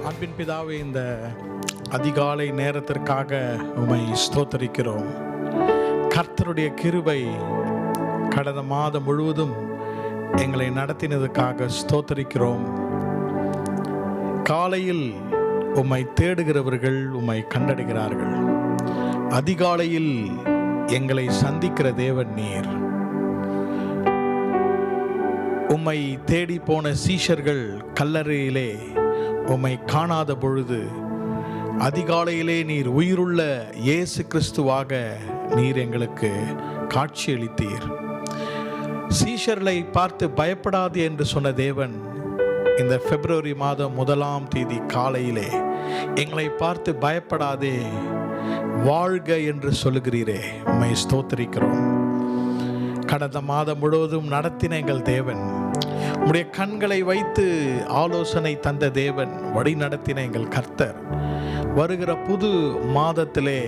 அன்பின் பிதாவே, இந்த அதிகாலை நேரத்திற்காக உம்மை ஸ்தோத்தரிக்கிறோம். கர்த்தருடைய கிருபை கடந்த மாதம் முழுவதும் எங்களை நடத்தினதுக்காக ஸ்தோத்தரிக்கிறோம். காலையில் உம்மை தேடுகிறவர்கள் உம்மை கண்டடைகிறார்கள். அதிகாலையில் எங்களை சந்திக்கிற தேவன் நீர். உம்மை தேடி போன சீஷர்கள் கல்லறையிலே உம்மை காணாத பொழுது அதிகாலையிலே நீர் உயிருள்ள இயேசு கிறிஸ்துவாக நீர் எங்களுக்கு காட்சியளித்தீர். சீஷர்களை பார்த்து பயப்படாது என்று சொன்ன தேவன் இந்த பிப்ரவரி மாதம் 1ஆம் தேதி காலையிலே எங்களை பார்த்து பயப்படாதே, வாழ்க என்று சொல்லுகிறீரே, உம்மை ஸ்தோத்திரிக்கிறோம். கடந்த மாதம் முழுவதும் நடத்தின எங்கள் தேவன், உம்முடைய கண்களை வைத்து ஆலோசனை தந்த தேவன், வழி நடத்தின எங்கள் கர்த்தர், வருகிற புது மாதத்திலே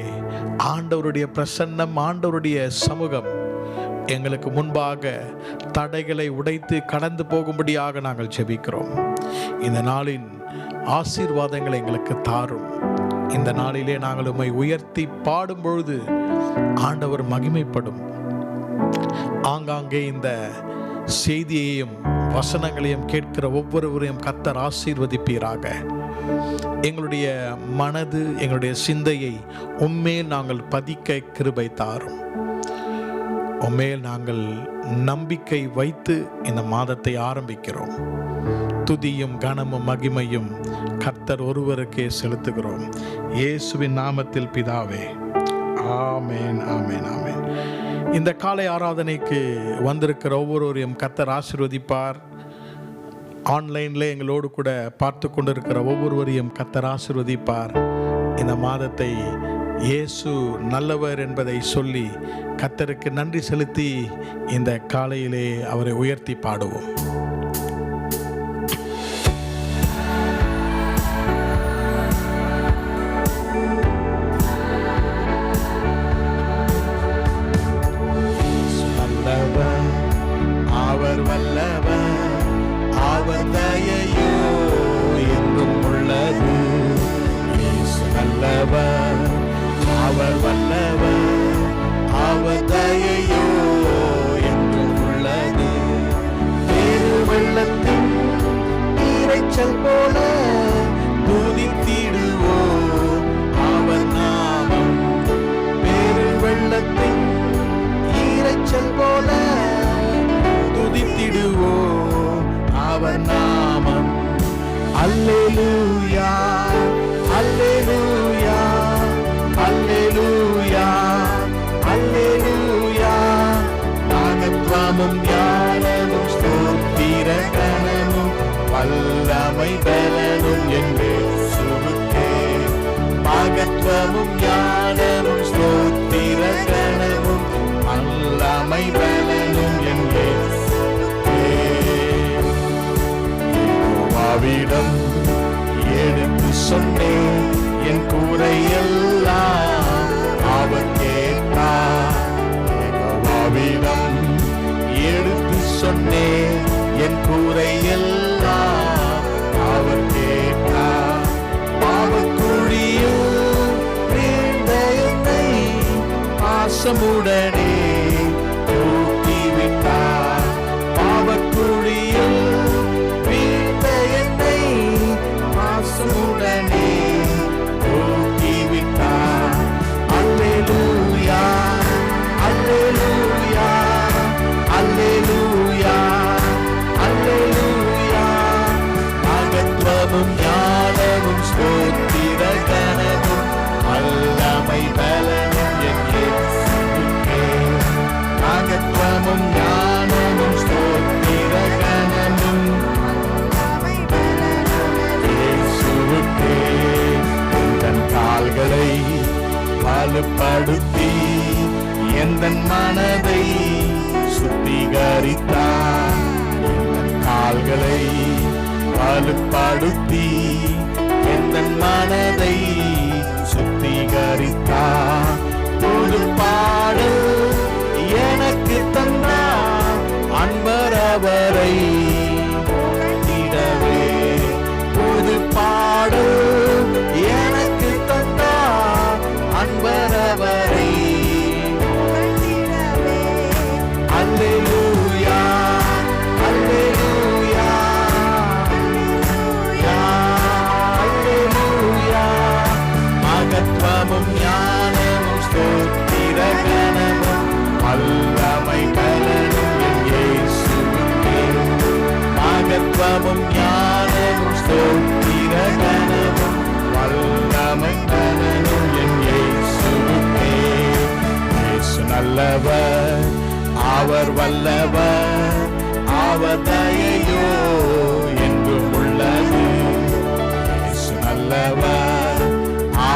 ஆண்டவருடைய பிரசன்னம், ஆண்டவருடைய சமூகம் எங்களுக்கு முன்பாக தடைகளை உடைத்து கடந்து போகும்படியாக நாங்கள் ஜெபிக்கிறோம். இந்த நாளின் ஆசீர்வாதங்களை எங்களுக்கு தாரும். இந்த நாளிலே நாங்கள் உம்மை உயர்த்தி பாடும் பொழுது ஆண்டவர் மகிமைப்படும். ஆங்காங்கே இந்த செய்தியையும் வசனங்களையும் கேட்கிற ஒவ்வொருவரையும் கர்த்தர் ஆசீர்வதிப்பீராக. எங்களுடைய மனது, எங்களுடைய சிந்தையை உம்மேல் நாங்கள் பதிக்க கிருபை தாரும். உம்மேல் நாங்கள் நம்பிக்கை வைத்து இந்த மாதத்தை ஆரம்பிக்கிறோம். துதியும் கனமும் மகிமையும் கர்த்தர் ஒருவருக்கே செலுத்துகிறோம். இயேசுவின் நாமத்தில் பிதாவே, ஆமேன், ஆமேன், ஆமேன். இந்த காலை ஆராதனைக்கு வந்திருக்கிற ஒவ்வொருவரையும் கர்த்தர் ஆசீர்வதிப்பார். ஆன்லைனில் எங்களோடு கூட பார்த்து கொண்டிருக்கிற ஒவ்வொருவரையும் கர்த்தர் ஆசீர்வதிப்பார். இந்த மாதத்தை இயேசு நல்லவர் என்பதை சொல்லி கர்த்தருக்கு நன்றி செலுத்தி இந்த காலையிலே அவரை உயர்த்தி பாடுவோம். அவர் வல்லவர், அவர் தயையோ என்றும் உள்ளது. இயேசு நல்லவர், அவர் வல்லவர், அவர் தயையோ என்றும் உள்ளது. பெரு வெள்ளத்தின் இரைச்சல் போல துதித்திடுவோம் அவர் நாமம். பெரு வெள்ளத்தின் இரைச்சல் போல துதித்திடுவோம் அவர் நாமம். அல்லேலூயா, அல்லேலூயா, அல்லேலூயா, அல்லேலூயா. நாகத்வமும் ஞானமும் ஸ்தோத்திர கனமும் வல்லமை பலனும் என்று சுருக்கே. நாகத்வமும் ஞானமும் ஸ்தோத்திர கனமும் வல்லமை பலனும் என்று யெகோவாவிடம் எடுத்து சொன்னேன் என் கூரையெல்லாம் அவர் கேட்டார். யெகோவாவிடம் எடுத்து சொன்னேன் என் கூரையெல்லாம் அவர் கேட்டார். பாவக்குழியில் வீழ்ந்த என்னை பாசமுடனே தூக்கிவிட்டார். பாவக்குழியில் வீழ்ந்த என்னை பாசமுடனே தூக்கிவிட்டார். அல்லேலூயா, அல்லேலூயா, அல்லேலூயா, அல்லேலூயா. நாகத்வமும் ஞானமும் ஸ்தோத்திர கனமும் வல்லமை பலனும் என் இயேசுவுக்கே. நாகத்வமும் ஞானமும் ஸ்தோத்திர கனமும் இயேசுவுக்கே. எந்தன் கால்களை வலுப்படுத்தி எந்தன் மனதை சுத்திகரித்தார். எந்தன் கால்களை வலுப்படுத்தி எந்தன் மனதை சுத்திகரித்தார். புது பாடல் எனக்கு தந்தார், அன்பர் அவரை புகழ்ந்திடவே. புது பாடல்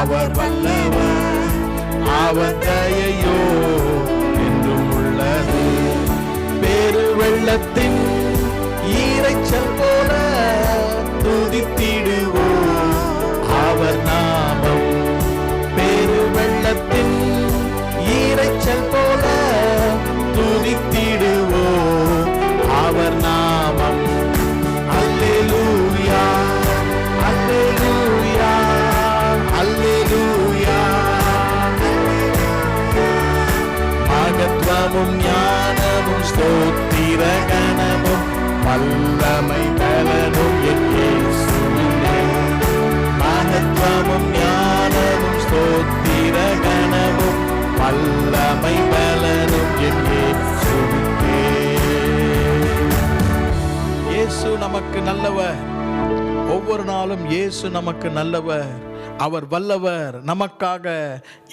அவர் வல்லவர், அவர் தயையோ என்றும் உள்ளது. பெரு வெள்ளத்தின் ஈரைச்சல் போல துதித்திடுவோம் அவர் நாமம். பெரு வெள்ளத்தின் ஈரைச்சல் போல துதித்திடுவோம் அவர் நாமம். அல்லேலூயா அல்லேலூயா அல்லேலூயா. மகத்துவமும் ஞானமும் ஸ்தோத்திர கணமும் வல்லமை பலனும் என் இயேசுவிலே. மகத்துவமும் ஞானமும் ஸ்தோத்திர கணமும் வல்லமை பலனும் என் இயேசுவிலே. இயேசு நமக்கு நல்லவர். ஒவ்வொரு நாளும் இயேசு நமக்கு நல்லவர், அவர் வல்லவர். நமக்காக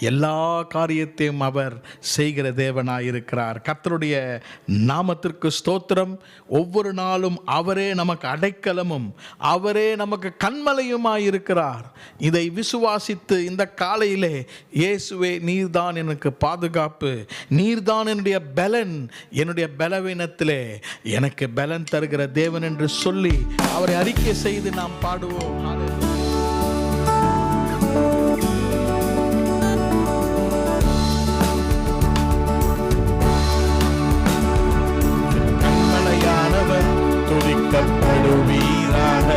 எல்லா காரியத்தையும் அவர் செய்கிற தேவனாயிருக்கிறார். கர்த்தருடைய நாமத்திற்கு ஸ்தோத்திரம். ஒவ்வொரு நாளும் அவரே நமக்கு அடைக்கலமும் அவரே நமக்கு கண்மலையுமாயிருக்கிறார். இதை விசுவாசித்து இந்த காலையிலே, இயேசுவே நீர்தான் எனக்கு பாதுகாப்பு, நீர்தான் என்னுடைய பலன், என்னுடைய பலவீனத்திலே எனக்கு பலன் தருகிற தேவன் என்று சொல்லி அவரை அறிக்கை செய்து நாம் பாடுவோம். துதிக்கப்படுவீராக,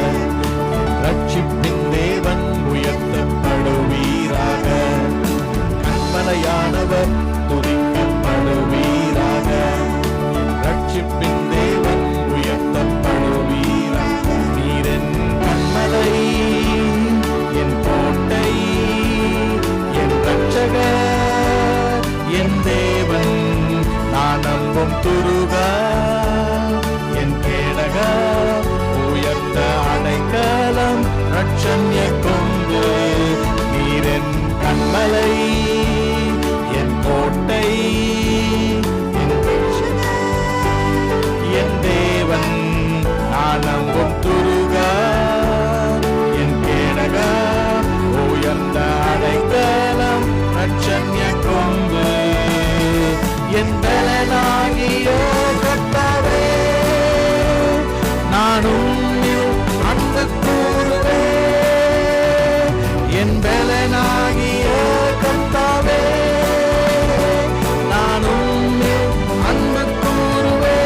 ரட்சிப்பின் தேவன் உயர்த்தப்படுவீராக. கண்மலையானவர் துதிக்கப்படுவீராக, ரட்சிப்பின் தேவன் உயர்த்தப்படுவீராக. நீரென் கண்மலை, என் கோட்டை, என் ரட்சகர், என் தேவன், நான் நம்பும் துருகா, உயர்த்த அடைக்கலம், ரட்சண்ய கொண்டு. நீரென் கண்மலை, என் கோட்டை, என் தேவன், நான் நம்பும் துருகா, என் கேடகா, உயர்ந்த அடைக்கலம், ரட்சண்ய கொண்டு. என் பலனாகிய கர்த்தாவே, நானும் அன்பு கூறுவே. என் பலனாகிய கர்த்தாவே, நானும் அன்பு கூறுவே.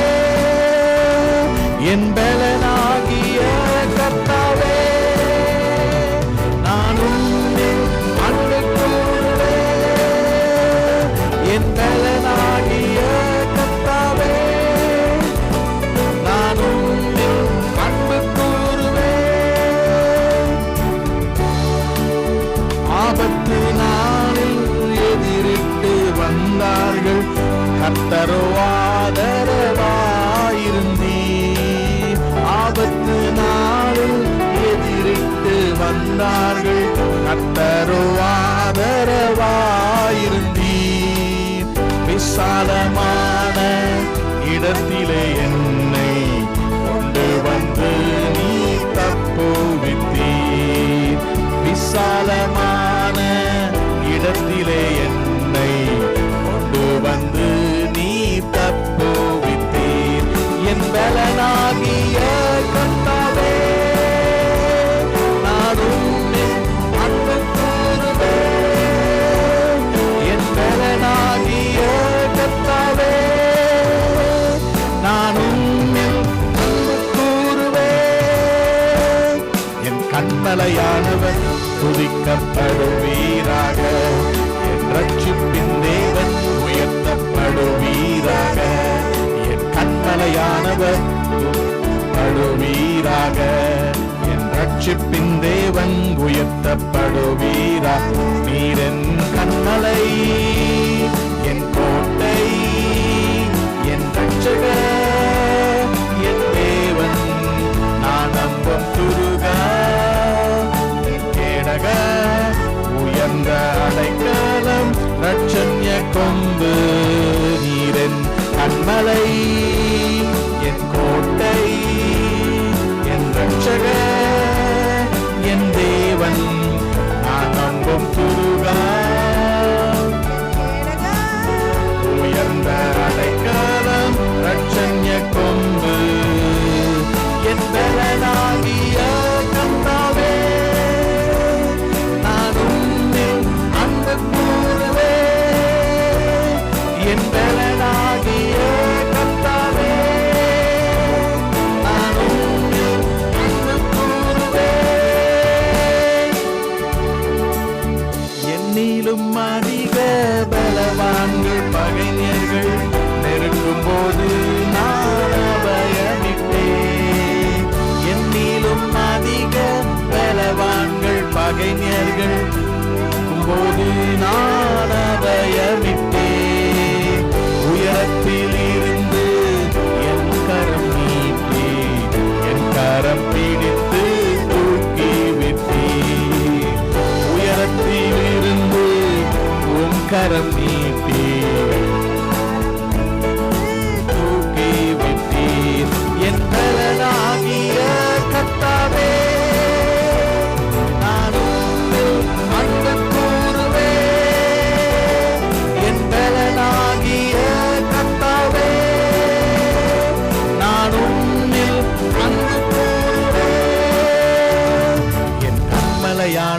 என் பலனாகிய கர்த்தாவே, நானும் அன்பு கூறுவே. என் பலனாகிய கர்த்தாவே, நானும் ஆபத்து நாளில் எதிரிட்டு வந்தார்கள், கர்த்தரோ ஆதரவாயிருந்தீர். ஆபத்து நாளில் எதிரிட்டு வந்தார்கள், கர்த்தரோ ஆதரவாயிருந்தீர். விசாலமான இடத்திலே என்னை கொண்டு வந்து நீ தப்புவித்தீர். விசாலமான இடத்திலே என்னை கொண்டு வந்து நீ தப்புவித்தீர். என் பலனாகிய கர்த்தாவே, நானும் அன்பு கூறுவே. என் பலனாகிய கர்த்தாவே, நானும் அன்பு கூறுவே. என் கண்மலையானவர் துதிக்கப்படுவீராக, என் ரட்சிப்பின் தேவன் உயர்த்தப்படுவீராக. என் கண்மலையானவர் துதிக்கப்படுவீராக, என் ரட்சிப்பின் தேவன் உயர்த்தப்படுவீராக. நீரென் கண்மலை, என் கோட்டை, என் ரட்சகர், என் தேவன், நான் நம்பும் துருகா, உயர்ந்த அடைக்கலம், ரட்சண்ய கொம்பு. நீரென் கண்மலை, என் கோட்டை, என் ரட்சகர், என் தேவன், நான் நம்பும்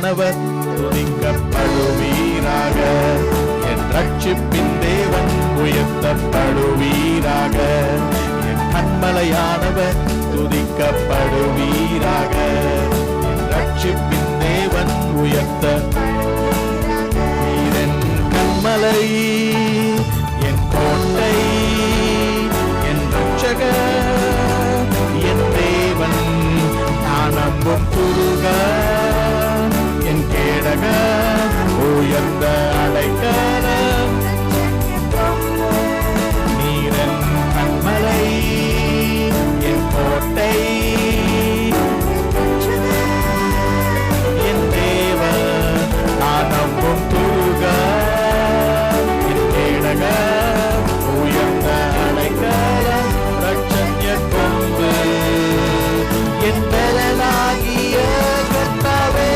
கண்மலையானவர் துதிக்கப்படுவீராக. என் ரட்சிப்பின் தேவன் உயர்த்தப்படுவீராக. என் கண்மலையானவர் துதிக்கப்படுவீராக. என் ரட்சிப்பின் தேவன் உயர்த்த நீரன் கண்மலை, என் கோட்டை, என் ரட்சகர், என் தேவன், நான் நம்பும் துருகம், என் கேடகம், உயர்ந்த அடைக்கலம். நீரன் கண்மலை, என் கோட்டை, என் தேவன், நான் நம்பும் துருகம், என் கேடகம், உயர்ந்த அடைக்கலம். ரட்சண்ய கொம்பு, என் பலனாகிய கர்த்தாவே,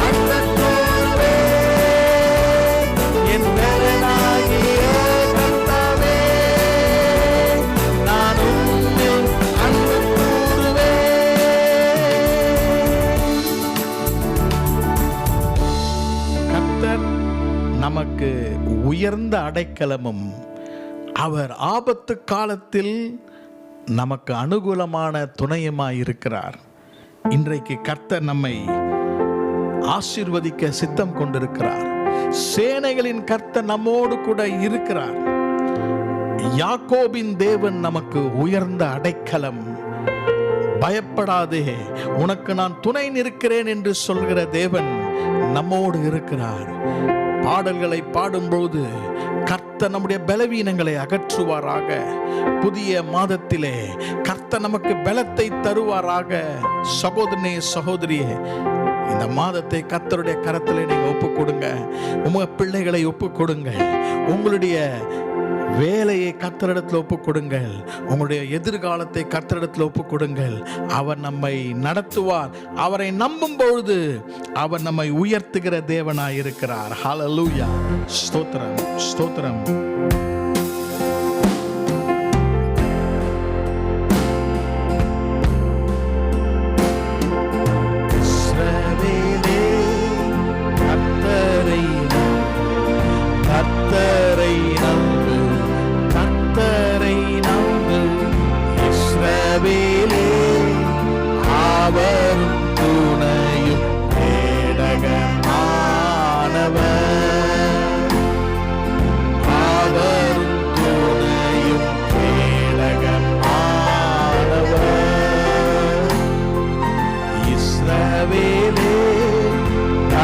அன்புக்கூறுவே, என் பலனாகிய கர்த்தாவே, நான் உம்மில் அன்பு கூறுவேன். கர்த்தர் நமக்கு உயர்ந்த அடைக்கலமும், அவர் ஆபத்து காலத்தில் நமக்கு அனுகூலமான துணையுமாயிருக்கிறார். இன்றைக்கு கர்த்தர் நம்மை ஆசீர்வதிக்க சித்தம் கொண்டிருக்கிறார். சேனைகளின் கர்த்தர் நம்மோடு கூட இருக்கிறார். யாக்கோபின் தேவன் நமக்கு உயர்ந்த அடைக்கலம். பயப்படாதே, உனக்கு நான் துணை நிற்கிறேன் என்று சொல்கிற தேவன் நம்மோடு இருக்கிறார். பாடல்களை பாடும்போது கர்த்தர் நம்முடைய பலவீனங்களை அகற்றுவாராக. புதிய மாதத்திலே கர்த்தர் நமக்கு பலத்தை தருவாராக. சகோதரனே, சகோதரியே, இந்த மாதத்தை கர்த்தருடைய கரத்திலே நீங்க ஒப்புக் கொடுங்க. உங்க பிள்ளைகளை ஒப்புக் கொடுங்கள். உங்களுடைய வேலையை கர்த்தரிடத்தில் ஒப்புக் கொடுங்கள். உங்களுடைய எதிர்காலத்தை கர்த்தரிடத்தில் ஒப்புக் கொடுங்கள். அவர் நம்மை நடத்துவார். அவரை நம்பும் பொழுது அவர் நம்மை உயர்த்துகிற தேவனாய் இருக்கிறார். ஹல்லேலூயா. ஸ்தோத்திரம், ஸ்தோத்திரம்.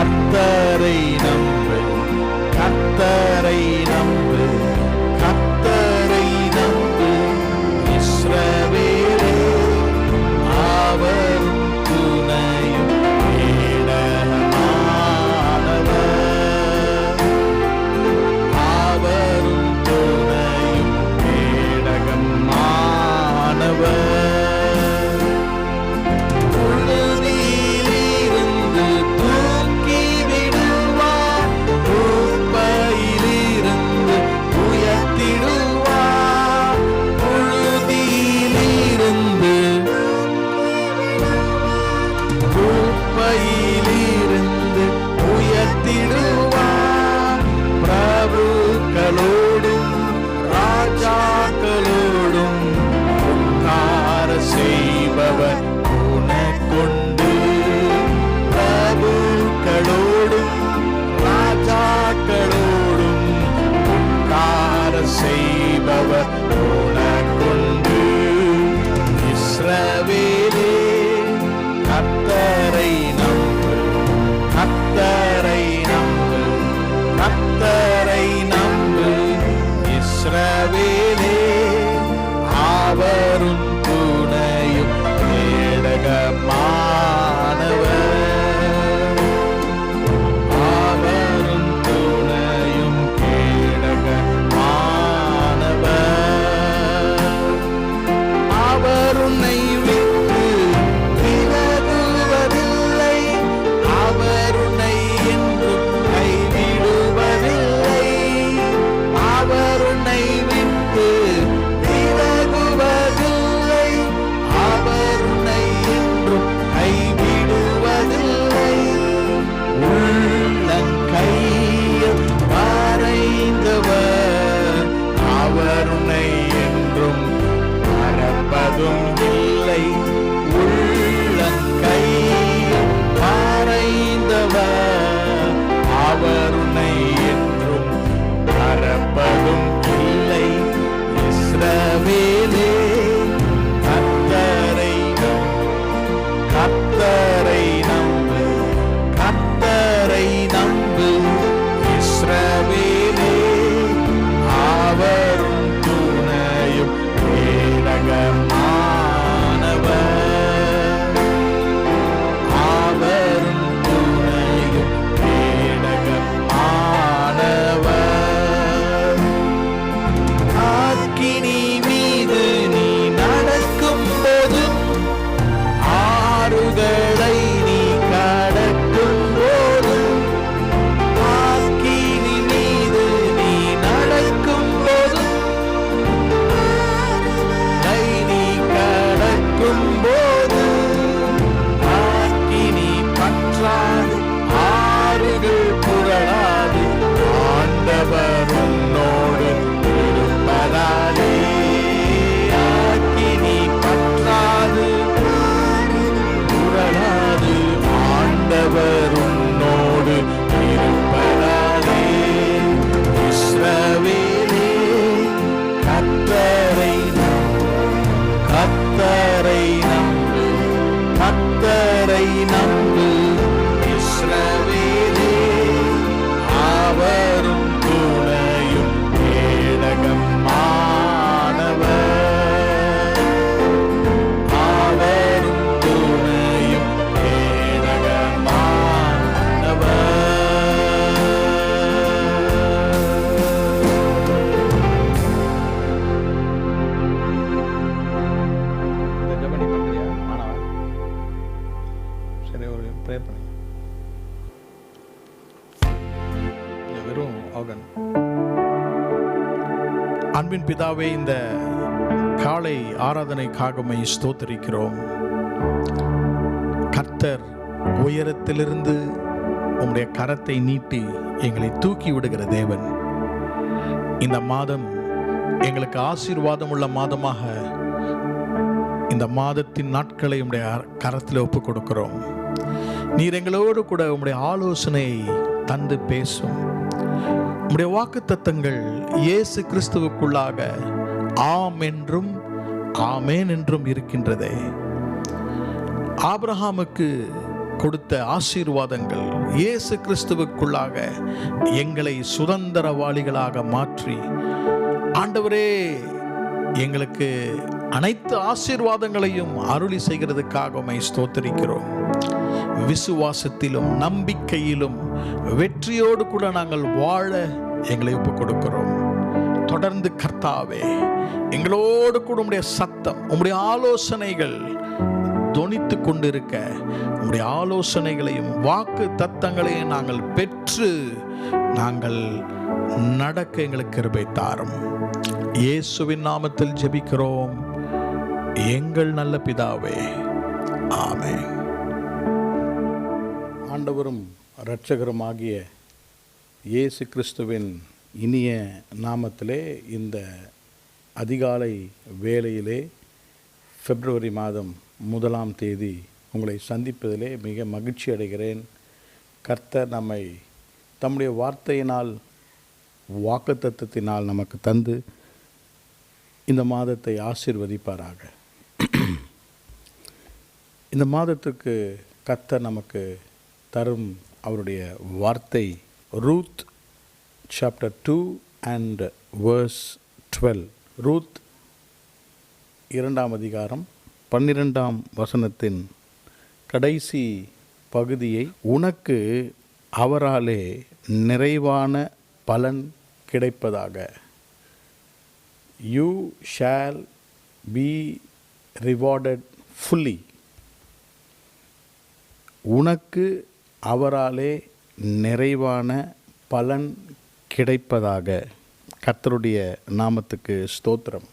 கர்த்தரை நம்பு, கர்த்தரை நம்பு, கர்த்தரை நம்பு. இஸ்ரவேலே இல்லை, உள்ளங்கை மறைந்தவர் அவர் உன்னை என்றும் மறப்பதும் இல்லை. இஸ்ரவேலே கர்த்தரை நம்பு, கர்த்தரை நம்பு. இஸ்ரவேலே அவரும் துணையும் கேடகமானவர், அவரும் துணையும் கேடகமானவர். அக்கினி மீது நீ நடக்கும் போது, ஆறுகளை நீ கடக்கும் போது, அக்கினி மீது நீ நடக்கும் போது, நீ கடக்கும் போது அக்கினி பற்றாது, ஆறுகள் புரளாது, ஆண்டவர் உன்னோடு இருப்பதாலே. அக்கினி பற்றாது, புரளாது, ஆண்டவர் உன்னோடு இருப்பதாலே. இஸ்ரவேலே கர்த்தரை நம்பு, கர்த்தரை நம்பு, கர்த்தரை நம்பு. இஸ்ரவேலே அவரும் துணையும் கேடகமானவர், அவரும் துணையும் அன்பின் பிதாவே, இந்த காலை ஆராதனைக்காக உம்மை ஸ்தோத்திரிக்கிறோம். கர்த்தர் உயரத்திலிருந்து உம்முடைய கரத்தை நீட்டி எங்களை தூக்கி விடுகிற தேவன். இந்த மாதம் எங்களுக்கு ஆசீர்வாதம் உள்ள மாதமாக இந்த மாதத்தின் நாட்களை உம்முடைய கரத்தில் ஒப்புக் கொடுக்கிறோம். நீர் எங்களோடு கூட உம்முடைய ஆலோசனையை தந்து பேசும். உம்முடைய வாக்குத்தத்தங்கள் இயேசு கிறிஸ்துவுக்குள்ளாக ஆம் என்றும் ஆமேன் என்றும் இருக்கின்றதே. ஆபிரகாமுக்கு கொடுத்த ஆசீர்வாதங்கள் இயேசு கிறிஸ்துவுக்குள்ளாக எங்களை சுதந்திரவாளிகளாக மாற்றி, ஆண்டவரே எங்களுக்கு அனைத்து ஆசீர்வாதங்களையும் அருளி செய்கிறதுக்காக உம்மை ஸ்தோத்திரிக்கிறோம். விசுவாசத்திலும் நம்பிக்கையிலும் வெற்றியோடு கூட நாங்கள் வாழ எங்களை ஒப்புக் கொடுக்கிறோம். தொடர்ந்து கர்த்தாவே எங்களோடு கூட உம்முடைய சத்தம், உம்முடைய ஆலோசனைகள் தொனித்து கொண்டிருக்க, உம்முடைய ஆலோசனைகளையும் வாக்கு தத்தங்களையும் நாங்கள் பெற்று நாங்கள் நடக்க எங்களுக்கு கிருபை தாரும். இயேசுவின் நாமத்தில் ஜெபிக்கிறோம் எங்கள் நல்ல பிதாவே, ஆமென். ஆண்டவரும் இரட்சகருமாகிய இயேசு கிறிஸ்துவின் இனிய நாமத்திலே இந்த அதிகாலை வேளையிலே பிப்ரவரி மாதம் 1ஆம் தேதி உங்களை சந்திப்பதிலே மிக மகிழ்ச்சி அடைகிறேன். கர்த்தர் நம்மை தம்முடைய வார்த்தையினால், வாக்குத்தத்தத்தினால் நமக்கு தந்து இந்த மாதத்தை ஆசீர்வதிப்பாராக. இந்த மாதத்துக்கு கர்த்தர் நமக்கு தரும் அவருடைய வார்த்தை Ruth chapter 2 and verse 12. Ruth 2ஆம் அதிகாரம் 12ஆம் வசனத்தின் கடைசி பகுதியை, உனக்கு அவராலே நிறைவான பலன் கிடைப்பதாக, you shall be rewarded fully. உனக்கு அவராலே நிறைவான பலன் கிடைப்பதாக. கர்த்தருடைய நாமத்துக்கு ஸ்தோத்திரம்.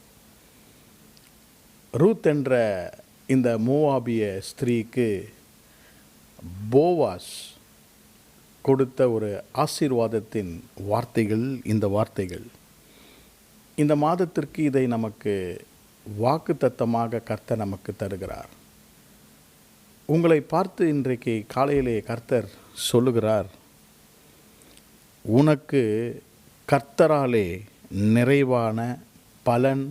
ரூத் என்ற இந்த மோவாபிய ஸ்திரீக்கு போவாஸ் கொடுத்த ஒரு ஆசீர்வாதத்தின் வார்த்தைகள் இந்த வார்த்தைகள். இந்த மாதத்திற்கு இதை நமக்கு வாக்குத்தத்தமாக கர்த்தர் நமக்கு தருகிறார். உங்களை பார்த்து இன்றைக்கு காலையிலே கர்த்தர் சொல்லுகிறார், உனக்கு கர்த்தராலே நிறைவான பலன்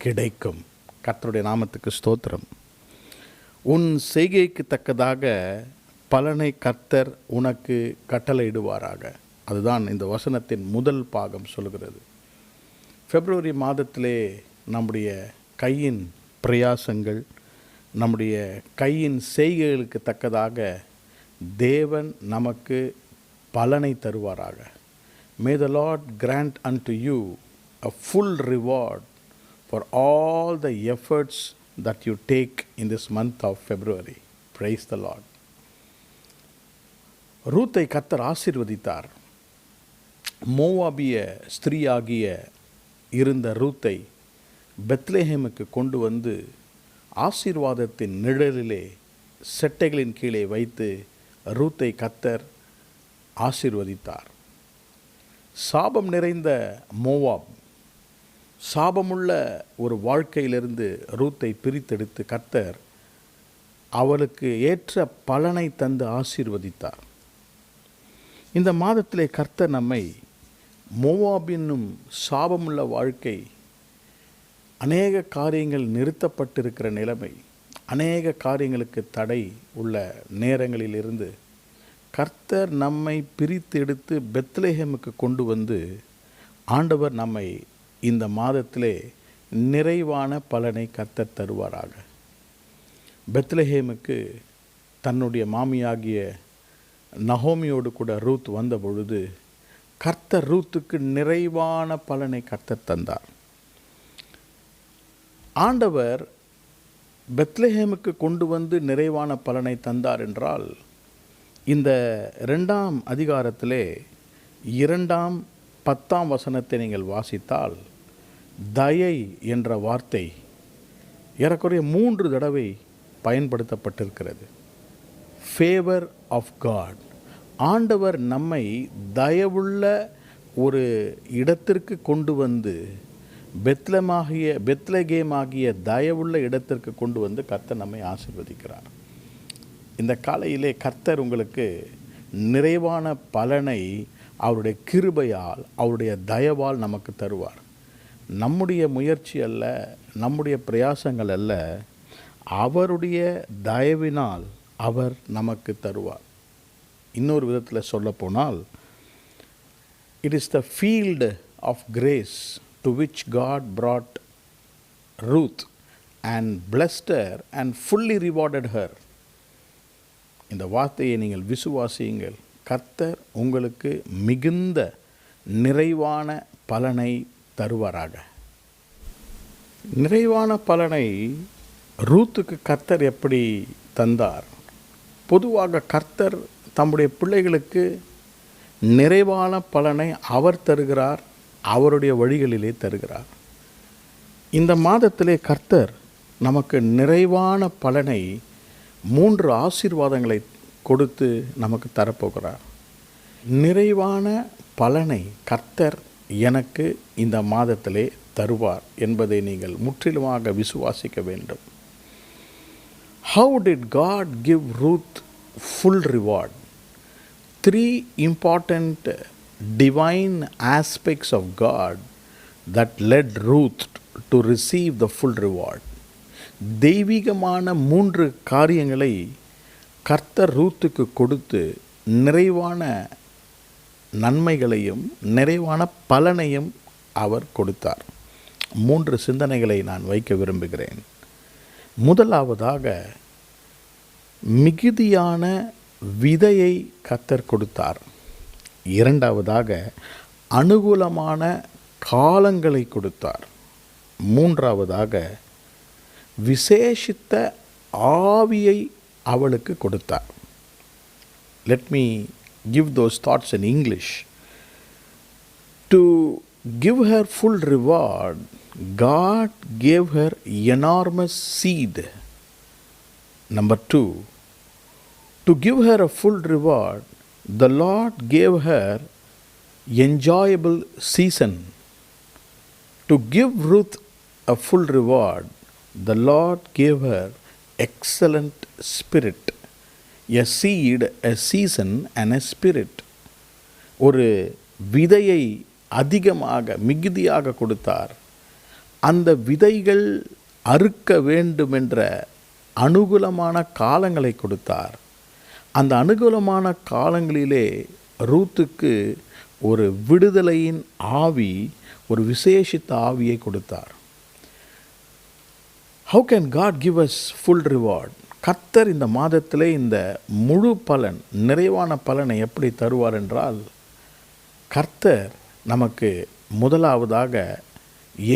கிடைக்கும். கர்த்தருடைய நாமத்துக்கு ஸ்தோத்திரம். உன் செய்கைக்கு தக்கதாக பலனை கர்த்தர் உனக்கு கட்டளையிடுவாராக. அதுதான் இந்த வசனத்தின் முதல் பாகம் சொல்கிறது. பிப்ரவரி மாதத்திலே நம்முடைய கையின் பிரயாசங்கள், நம்முடைய கையின் செய்கைகளுக்கு தக்கதாக தேவன் நமக்கு பலனை தருவாராக. May the Lord grant unto you a full reward for all the efforts that you take in this month of February. Praise the Lord. ரூத்தை கர்த்தர் ஆசீர்வதித்தார். மோவாபிய ஸ்திரீயாகிய இருந்த ரூத்தை பெத்லெஹேமுக்கு கொண்டு வந்து ஆசீர்வாதத்தின் நிழலிலே செட்டைகளின் கீழே வைத்து ரூத்தை கர்த்தர் ஆசீர்வதித்தார். சாபம் நிறைந்த மோவாப், சாபமுள்ள ஒரு வாழ்க்கையிலிருந்து ரூத்தை பிரித்தெடுத்து கர்த்தர் அவளுக்கு ஏற்ற பலனை தந்து ஆசீர்வதித்தார். இந்த மாதத்திலே கர்த்தர் நம்மை மோவாபின்னும் சாபமுள்ள வாழ்க்கை, அநேக காரியங்கள் நிறுத்தப்பட்டிருக்கிற நிலைமை, அநேக காரியங்களுக்கு தடை உள்ள நேரங்களிலிருந்து கர்த்தர் நம்மை பிரித்து எடுத்து பெத்லெஹேமுக்கு கொண்டு வந்து ஆண்டவர் நம்மை இந்த மாதத்திலே நிறைவான பலனை கர்த்தர் தருவாராக. பெத்லெஹேமுக்கு தன்னுடைய மாமியாகிய நகோமியோடு கூட ரூத் வந்த பொழுது கர்த்தர் ரூத்துக்கு நிறைவான பலனை கர்த்தர் தந்தார். ஆண்டவர் பெத்லெஹேமுக்கு கொண்டு வந்து நிறைவான பலனை தந்தார் என்றால், இந்த 2ஆம் அதிகாரத்திலே 2ஆம் 10ஆம் வசனத்தை நீங்கள் வாசித்தால், தயை என்ற வார்த்தை ஏறக்குறைய 3 தடவை பயன்படுத்தப்பட்டிருக்கிறது. Favour of God. ஆண்டவர் நம்மை தயவுள்ள ஒரு இடத்திற்கு கொண்டு வந்து, பெத்லகேமாகிய தயவுள்ள இடத்திற்கு கொண்டு வந்து கர்த்தர் நம்மை ஆசீர்வதிக்கிறார். இந்த காலையிலே கர்த்தர் உங்களுக்கு நிறைவான பலனை அவருடைய கிருபையால், அவருடைய தயவால் நமக்கு தருவார். நம்முடைய முயற்சி அல்ல, நம்முடைய பிரயாசங்கள் அல்ல, அவருடைய தயவினால் அவர் நமக்கு தருவார். இன்னொரு விதத்தில் சொல்லப்போனால், it is the field of grace to which God brought Ruth and blessed her and fully rewarded her. இந்த வார்த்தையை நீங்கள் விசுவாசியுங்கள். கர்த்தர் உங்களுக்கு மிகுந்த நிறைவான பலனை தருவாராக. நிறைவான பலனை ரூத்துக்கு கர்த்தர் எப்படி தந்தார்? பொதுவாக கர்த்தர் தம்முடைய பிள்ளைகளுக்கு நிறைவான பலனை அவர் தருகிறார், அவருடைய வழிகளிலே தருகிறார். இந்த மாதத்திலே கர்த்தர் நமக்கு நிறைவான பலனை 3 ஆசீர்வாதங்களை கொடுத்து நமக்கு தரப்போகிறார். நிறைவான பலனை கர்த்தர் எனக்கு இந்த மாதத்திலே தருவார் என்பதை நீங்கள் முற்றிலுமாக விசுவாசிக்க வேண்டும். How did God give Ruth full reward? 3 important divine aspects of God that led Ruth to receive the full reward. தெய்வீகமான 3 காரியங்களை கர்த்தர் ரூத்துக்கு கொடுத்து நிறைவான நன்மைகளையும் நிறைவான பலனையும் அவர் கொடுத்தார். 3 சிந்தனைகளை நான் வைக்க விரும்புகிறேன். முதலாவதாக, மிகுதியான விதையை கர்த்தர் கொடுத்தார். இரண்டாவதாக, அனுகூலமான காலங்களை கொடுத்தார். மூன்றாவதாக, விசேஷித்த ஆவியை அவளுக்கு கொடுத்தார். Let me give those thoughts in English. To give her full reward, God gave her enormous seed. Number 2, to give her a full reward, the Lord gave her enjoyable season. To give Ruth a full reward. The Lord gave her excellent spirit, a seed, a season and a spirit. ஒரு விதையை அதிகமாக மிகுதியாக கொடுத்தார். அந்த விதைகள் அறுக்க வேண்டுமென்ற அனுகூலமான காலங்களை கொடுத்தார். அந்த அனுகூலமான காலங்களிலே ரூத்துக்கு ஒரு விடுதலையின் ஆவி, ஒரு விசேஷித்த ஆவியை கொடுத்தார். How can God give us full reward? கர்த்தர் இந்த மாதத்திலே இந்த முழு பலன், நிறைவான பலனை எப்படி தருவார் என்றால், கர்த்தர் நமக்கு முதலாவதாக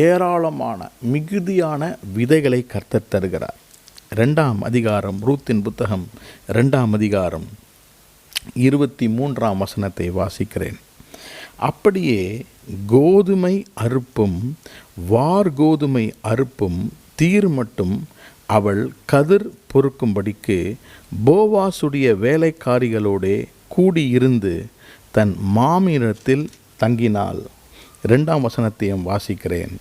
ஏராளமான மிகுதியான விதைகளை கர்த்தர் தருகிறார். 2ஆம் அதிகாரம், ரூத்தின் புத்தகம் 2ஆம் அதிகாரம் 23ஆம் வசனத்தை வாசிக்கிறேன். அப்படியே கோதுமை அறுப்பும் வார்கோதுமை அறுப்பும் தீர் மட்டும் அவள் கதிர் பொறுக்கும்படிக்கு போவாசுடைய வேலைக்காரிகளோடே கூடியிருந்து தன் மாமியிடத்தில் தங்கினாள். 2ஆம் வசனத்தையும் வாசிக்கிறேன்.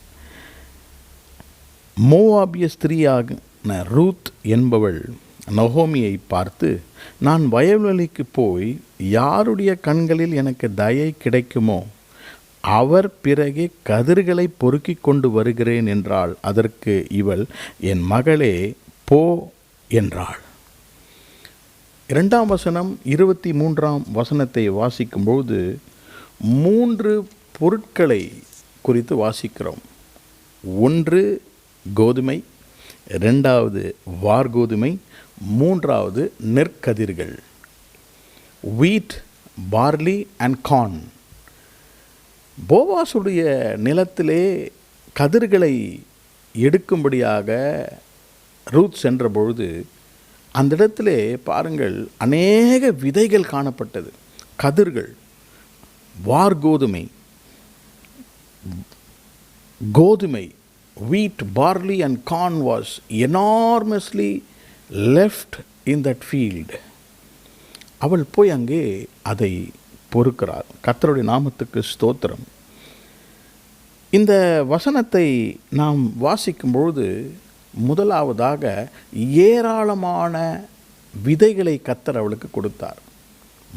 மோவாபிய ஸ்திரீயான ரூத் என்பவள் நகோமியை பார்த்து, நான் வயல்வெளிக்கு போய் யாருடைய கண்களில் எனக்கு தயை கிடைக்குமோ அவர் பிறகே கதிர்களை பொறுக்கி கொண்டு வருகிறேன் என்றாள். அதற்கு இவள், என் மகளே போ என்றாள். 2ஆம் வசனம் 23ஆம் வசனத்தை வாசிக்கும்போது 3 பொருட்களை குறித்து வாசிக்கிறோம். 1 கோதுமை, 2வது வார்கோதுமை, 3வது நெற்கதிர்கள், வீட், பார்லி அண்ட் கார்ன். போவாசுடைய நிலத்திலே கதிர்களை எடுக்கும்படியாக ரூத் சென்ற பொழுது அந்த இடத்திலே பாருங்கள், அநேக விதைகள் காணப்பட்டது. கதிர்கள், வார்கோதுமை, கோதுமை, wheat, barley and corn was enormously left in that field. அவள் போய் அங்கே அதை பொறுக்கிறாள். கர்த்தருடைய நாமத்துக்கு ஸ்தோத்திரம். இந்த வசனத்தை நாம் வாசிக்கும்பொழுது முதலாவதாக ஏராளமான விதைகளை கர்த்தர் அவளுக்கு கொடுத்தார்.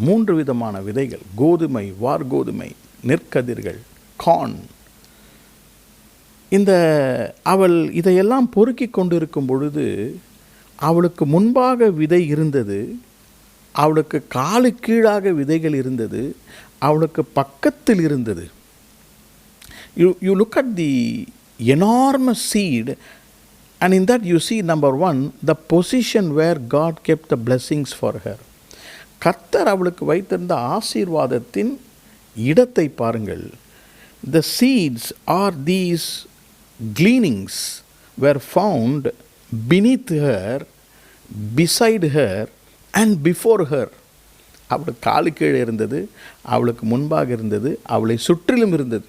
3 விதமான விதைகள், கோதுமை, வார்கோதுமை, நெற்கதிர்கள், கார்ன். அவள் இதையெல்லாம் பொறுக்கி கொண்டிருக்கும் பொழுது அவளுக்கு முன்பாக விதை இருந்தது, அவளுக்கு காலு கீழாக விதைகள் இருந்தது, அவளுக்கு பக்கத்தில் இருந்தது. You look at the enormous seed and in that you see, number 1, the position where God kept the blessings for her. கர்த்தர் அவளுக்கு வைத்திருந்த ஆசீர்வாதத்தின் இடத்தை பாருங்கள். The seeds or these gleanings were found beneath her, beside her and before her. அவளுக்கு காலு கீழே இருந்தது, அவளுக்கு முன்பாக இருந்தது, அவளை சுற்றிலும் இருந்தது.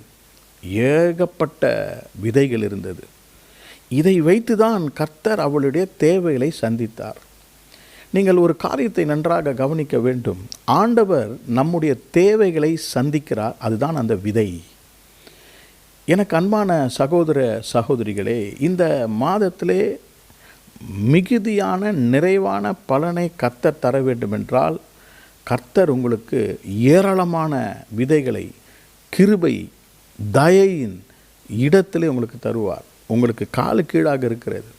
ஏகப்பட்ட விதைகள் இருந்தது. இதை வைத்துதான் கர்த்தர் அவளுடைய தேவைகளை சந்தித்தார். நீங்கள் ஒரு காரியத்தை நன்றாக கவனிக்க வேண்டும். ஆண்டவர் நம்முடைய தேவைகளை சந்திக்கிறார். அதுதான் அந்த விதை. எனக்கு அன்பான சகோதர சகோதரிகளே, இந்த மாதத்திலே மிகுதியான நிறைவான பலனை கர்த்தர் தர வேண்டுமென்றால் கர்த்தர் உங்களுக்கு ஏராளமான விதைகளை கிருபை தயையின் இடத்திலே உங்களுக்கு தருவார். உங்களுக்கு காலு கீழாக இருக்கிறது,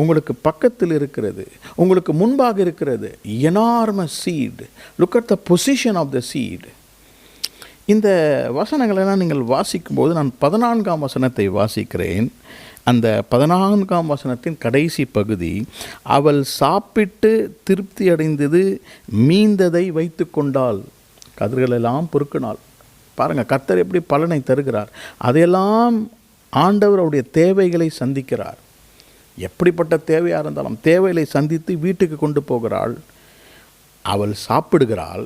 உங்களுக்கு பக்கத்தில் இருக்கிறது, உங்களுக்கு முன்பாக இருக்கிறது. Enormous seed. Look at the position of the seed. இந்த வசனங்களெல்லாம் நீங்கள் வாசிக்கும்போது நான் 14ஆம் வசனத்தை வாசிக்கிறேன். அந்த 14ஆம் வசனத்தின் கடைசி பகுதி, அவள் சாப்பிட்டு திருப்தி அடைந்தது, மீந்ததை வைத்து கொண்டாள். கதிர்களெல்லாம் பொறுக்கினாள். பாருங்கள், கர்த்தர் எப்படி பலனை தருகிறார். அதையெல்லாம் ஆண்டவர் அவருடைய தேவைகளை சந்திக்கிறார். எப்படிப்பட்ட தேவையாக இருந்தாலும் தேவைகளை சந்தித்து வீட்டுக்கு கொண்டு போகிறாள். அவள் சாப்பிடுகிறாள்,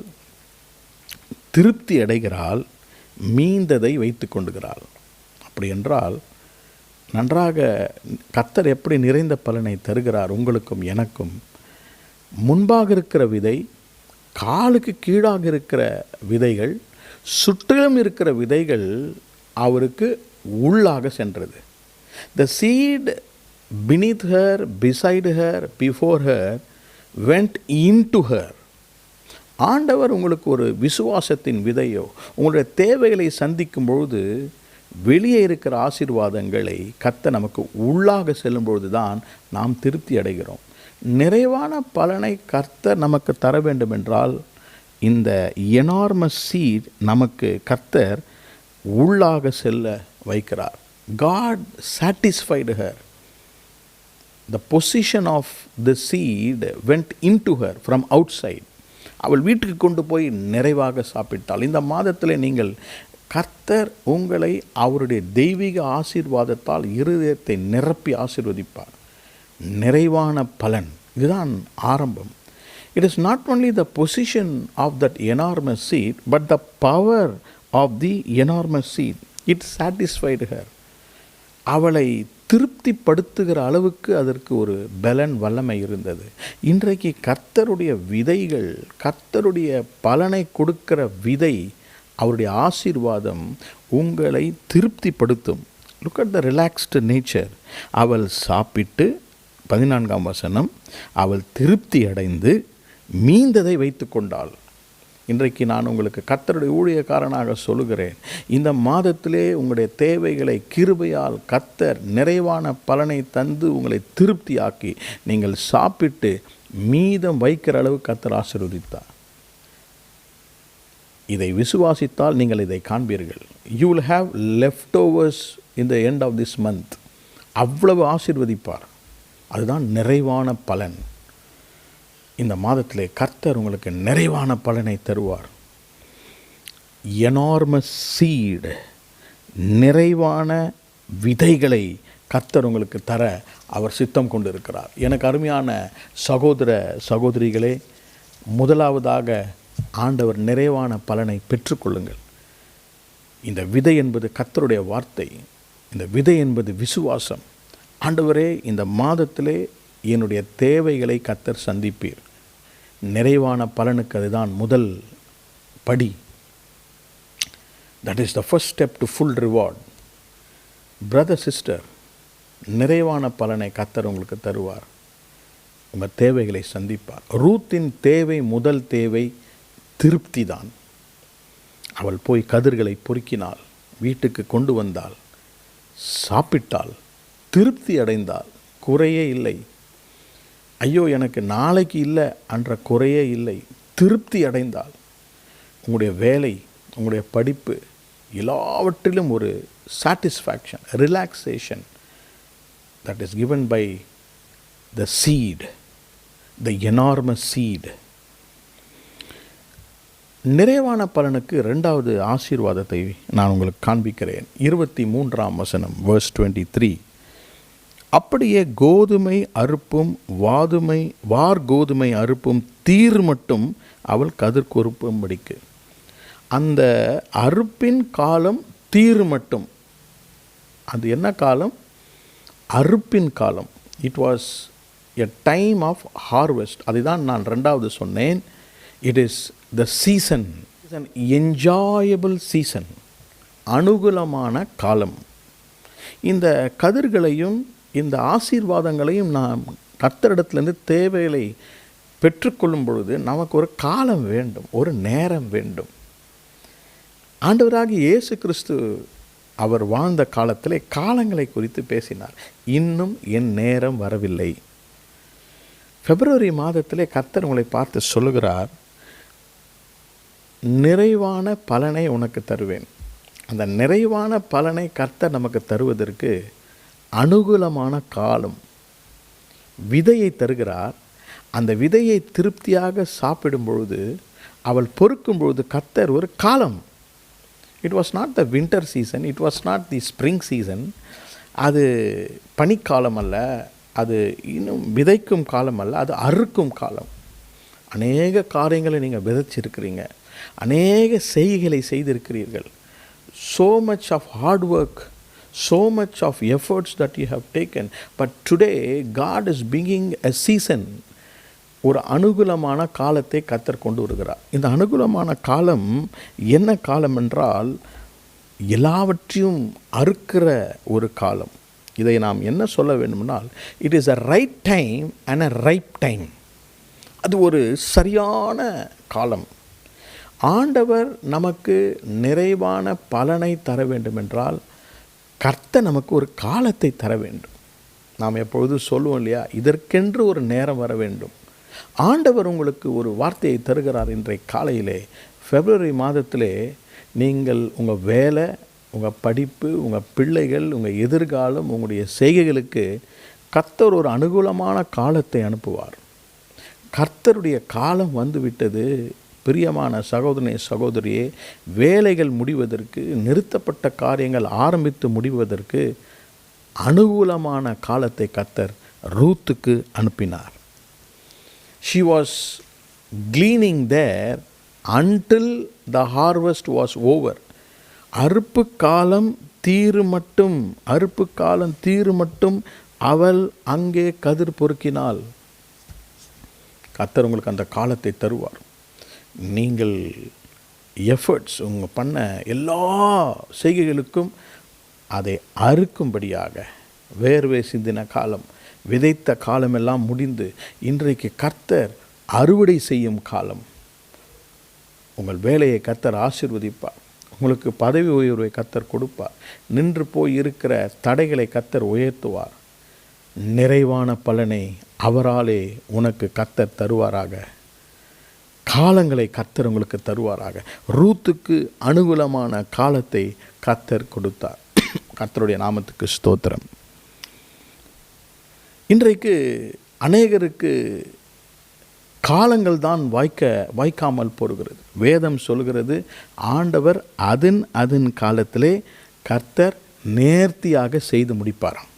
திருப்தி அடைகிறாள், மீந்ததை வைத்து கொண்டுகிறாள். அப்படி என்றால் நன்றாக கர்த்தர் எப்படி நிறைந்த பலனை தருகிறார் உங்களுக்கும் எனக்கும். முன்பாக இருக்கிற விதை, காலுக்கு கீழாக இருக்கிற விதைகள், சுற்றிலும் இருக்கிற விதைகள் அவருக்கு உள்ளாக சென்றது. The seed beneath her, beside her, before her went into her. ஆண்டவர் உங்களுக்கு ஒரு விசுவாசத்தின் விதையோ, உங்களுடைய தேவைகளை சந்திக்கும் பொழுது வெளியே இருக்கிற ஆசீர்வாதங்களை கர்த்தர் நமக்கு உள்ளாக செல்லும் பொழுது தான் நாம் திருப்தி அடைகிறோம். நிறைவான பலனை கர்த்தர் நமக்கு தர வேண்டும் என்றால் இந்த எனார்மஸ் சீட் நமக்கு கர்த்தர் உள்ளாக செல்ல வைக்கிறார். God satisfied her. The position of the seed went into her from outside. அவள் வீட்டுக்கு கொண்டு போய் நிறைவாக சாப்பிட்டாள். இந்த மாதத்தில் நீங்கள் கர்த்தர் உங்களை அவருடைய தெய்வீக ஆசீர்வாதத்தால் இருதயத்தை நிரப்பி ஆசீர்வதிப்பார். நிறைவான பலன், இதுதான் ஆரம்பம். It is not only the position of that enormous seed, but the power of the enormous seed. It satisfied her. அவளை திருப்திப்படுத்துகிற அளவுக்கு அதற்கு ஒரு பலன் வல்லமை இருந்தது. இன்றைக்கு கர்த்தருடைய விதைகள், கர்த்தருடைய பலனை கொடுக்கிற விதை, அவருடைய ஆசீர்வாதம் உங்களை திருப்திப்படுத்தும். Look at the relaxed nature. அவள் சாப்பிட்டு 14ஆம் வசனம், அவள் திருப்தி அடைந்து மீந்ததை வைத்து கொண்டாள். இன்றைக்கு நான் உங்களுக்கு கர்த்தருடைய ஊழியக்காரனாக சொல்லுகிறேன், இந்த மாதத்திலே உங்களுடைய தேவைகளை கிருபையால் கர்த்தர் நிறைவான பலனை தந்து உங்களை திருப்தியாக்கி நீங்கள் சாப்பிட்டு மீதம் வைக்கிற அளவு கர்த்தர் ஆசீர்வதித்தார். இதை விசுவாசித்தால் நீங்கள் இதை காண்பீர்கள். You will have leftovers in the end of this month. அவ்வளவு ஆசீர்வதிப்பார். அதுதான் நிறைவான பலன். இந்த மாதத்திலே கர்த்தர் உங்களுக்கு நிறைவான பலனை தருவார். எனார்மஸ் சீட், நிறைவான விதைகளை கர்த்தர் உங்களுக்கு தர அவர் சித்தம் கொண்டு இருக்கிறார். எனக்கு அருமையான சகோதர சகோதரிகளே, முதலாவதாக ஆண்டவர் நிறைவான பலனை பெற்றுக்கொள்ளுங்கள். இந்த விதை என்பது கர்த்தருடைய வார்த்தை. இந்த விதை என்பது விசுவாசம். ஆண்டவரே, இந்த மாதத்திலே என்னுடைய தேவைகளை கர்த்தர் சந்திப்பீர். நிறைவான பலனுக்கு அதுதான் முதல் படி. That is the first step to full reward. Brother, sister, நிறைவான பலனை கர்த்தர் உங்களுக்கு தருவார். உங்கள் தேவைகளை சந்திப்பார். ரூத்தின் தேவை, முதல் தேவை திருப்தி தான். அவள் போய் கதிர்களை பொறுக்கினாள், வீட்டுக்கு கொண்டு வந்தாள், சாப்பிட்டாள், திருப்தி அடைந்தாள், குறையே இல்லை. ஐயோ எனக்கு நாளைக்கு இல்லை என்ற குறையே இல்லை, திருப்தி அடைந்தாள். உங்களுடைய வேலை, உங்களுடைய படிப்பு, எல்லாவற்றிலும் ஒரு satisfaction, relaxation that is given by the seed, the enormous seed. நிறைவான பலனுக்கு இரண்டாவது ஆசீர்வாதத்தை நான் உங்களுக்கு காண்பிக்கிறேன். 23ஆம் வசனம், verse 23. அப்படியே கோதுமை அறுப்பும் வார்கோதுமை அறுப்பும் தீர் மட்டும் அவள் கதிர் கொறுப்பும்படிக்கு. அந்த அறுப்பின் காலம் தீர் மட்டும். அது என்ன காலம்? அறுப்பின் காலம். It was a time of harvest. அதுதான் நான் ரெண்டாவது சொன்னேன். It is the season, an enjoyable season, அனுகூலமான காலம். இந்த கதிர்களையும் இந்த ஆசீர்வாதங்களையும் நாம் கர்த்தரிடத்திலிருந்து தேவைகளை பெற்றுக்கொள்ளும் பொழுது நமக்கு ஒரு காலம் வேண்டும், ஒரு நேரம் வேண்டும். ஆண்டவராகிய இயேசு கிறிஸ்து அவர் வாழ்ந்த காலத்திலே காலங்களை குறித்து பேசினார். இன்னும் என் நேரம் வரவில்லை. பிப்ரவரி மாதத்திலே கர்த்தர் உங்களை பார்த்து சொல்லுகிறார், நிறைவான பலனை உனக்கு தருவேன். அந்த நிறைவான பலனை கர்த்தர் நமக்கு தருவதற்கு அனுகூலமான காலம். விதையை தருகிறார். அந்த விதையை திருப்தியாக சாப்பிடும் பொழுது, அவள் பொறுக்கும் பொழுது கர்த்தர் ஒரு காலம். It was not the winter season, it was not the spring season. அது பனிக்காலம் அல்ல, அது இன்னும் விதைக்கும் காலம் அல்ல, அது அறுக்கும் காலம். அநேக காரியங்களை நீங்கள் விதைச்சிருக்கிறீங்க, அநேக செய்கைகளை செய்திருக்கிறீர்கள். so much of hard work, so much of efforts that you have taken, but today God is bringing a season. ஒரு அனுகூலமான காலத்தை கர்த்தர் கொண்டு வருகிறார். இந்த அனுகூலமான காலம் என்ன காலம் என்றால், எல்லாவற்றையும் அறுக்கிற ஒரு காலம். இதை நாம் என்ன சொல்ல வேண்டும்னால், it is a right time and a ripe time. அது ஒரு சரியான காலம். ஆண்டவர் நமக்கு நிறைவான பலனை தர வேண்டுமென்றால் கர்த்தர் நமக்கு ஒரு காலத்தை தர வேண்டும். நாம் எப்பொழுதும் சொல்லுவோம் இல்லையா, இதற்கென்று ஒரு நேரம் வர வேண்டும். ஆண்டவர் உங்களுக்கு ஒரு வார்த்தையை தருகிறார். இன்றைய காலையிலே பிப்ரவரி மாதத்திலே நீங்கள் உங்கள் வேலை, உங்கள் படிப்பு, உங்கள் பிள்ளைகள், உங்கள் எதிர்காலம், உங்களுடைய செய்கைகளுக்கு கர்த்தர் ஒரு அனுகூலமான காலத்தை அனுப்புவார். கர்த்தருடைய காலம் வந்துவிட்டது. பிரியமான சகோதரனே, சகோதரியே, வேலைகள் முடிவதற்கு, நிறுத்தப்பட்ட காரியங்கள் ஆரம்பித்து முடிவதற்கு அனுகூலமான காலத்தை கர்த்தர் ரூத்துக்கு அனுப்பினார். She was gleaning there until the harvest was over. அறுப்பு காலம் தீரு மட்டும் அவள் அங்கே கதிர் பொறுக்கினாள். கர்த்தர் உங்களுக்கு அந்த காலத்தை தருவார். நீங்கள் எஃபர்ட்ஸ் உங்கள் பண்ண எல்லா செய்கைகளுக்கும் அதை அறுக்கும்படியாக வேர்வை சிந்தின காலம், விதைத்த காலமெல்லாம் முடிந்து இன்றைக்கு கர்த்தர் அறுவடை செய்யும் காலம். உங்கள் வேலையை கர்த்தர் ஆசீர்வதிப்பார். உங்களுக்கு பதவி உயர்வை கர்த்தர் கொடுப்பார். நின்று போய் இருக்கிற தடைகளை கர்த்தர் உயர்த்துவார். நிறைவான பலனை அவராலே உனக்கு கர்த்தர் தருவாராக. காலங்களை கர்த்தர் உங்களுக்கு தருவாராக. ரூத்துக்கு அனுகூலமான காலத்தை கர்த்தர் கொடுத்தார். கர்த்தருடைய நாமத்துக்கு ஸ்தோத்திரம். இன்றைக்கு அநேகருக்கு காலங்கள் தான் வாய்க்காமல் போகிறது. வேதம் சொல்கிறது, ஆண்டவர் அதன் காலத்திலே கர்த்தர் நேர்த்தியாக செய்து முடிப்பாராம்.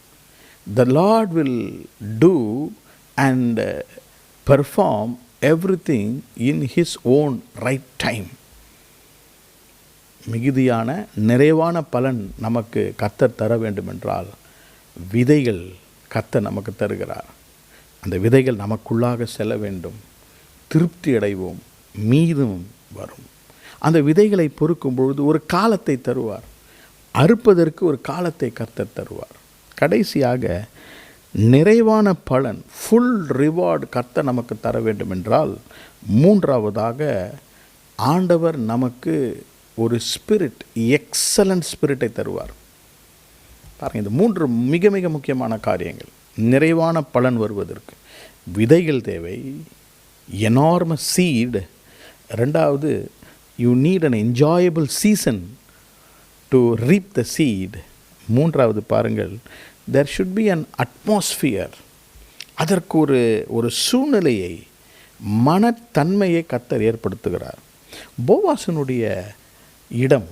The Lord will do and perform everything in His own right time. மிகுதியான நிறைவான பலன் நமக்கு கர்த்தர் தர வேண்டுமென்றால் விதைகள் கர்த்தர் நமக்கு தருகிறார். அந்த விதைகள் நமக்குள்ளாக செல்ல வேண்டும். திருப்தி அடைவோம், மீதும் வரும். அந்த விதைகளை பொறுக்கும் பொழுது ஒரு காலத்தை தருவார். அறுப்பதற்கு ஒரு காலத்தை கர்த்தர் தருவார். கடைசியாக நிறைவான பலன், ஃபுல் ரிவார்டு கர்த்தர் நமக்கு தர வேண்டும் என்றால், மூன்றாவதாக ஆண்டவர் நமக்கு ஒரு ஸ்பிரிட், எக்ஸலன்ட் ஸ்பிரிட்டை தருவார். பாருங்கள், இந்த மூன்று மிக மிக முக்கியமான காரியங்கள். நிறைவான பலன் வருவதற்கு விதைகள் தேவை, எனார்மஸ் சீட். ரெண்டாவது, you need an enjoyable season to reap the seed. மூன்றாவது பாருங்கள், there should be an atmosphere. அதற்கு ஒரு சூழ்நிலையை, மனத்தன்மையை கர்த்தர் ஏற்படுத்துகிறார். போவாசனுடைய இடம்,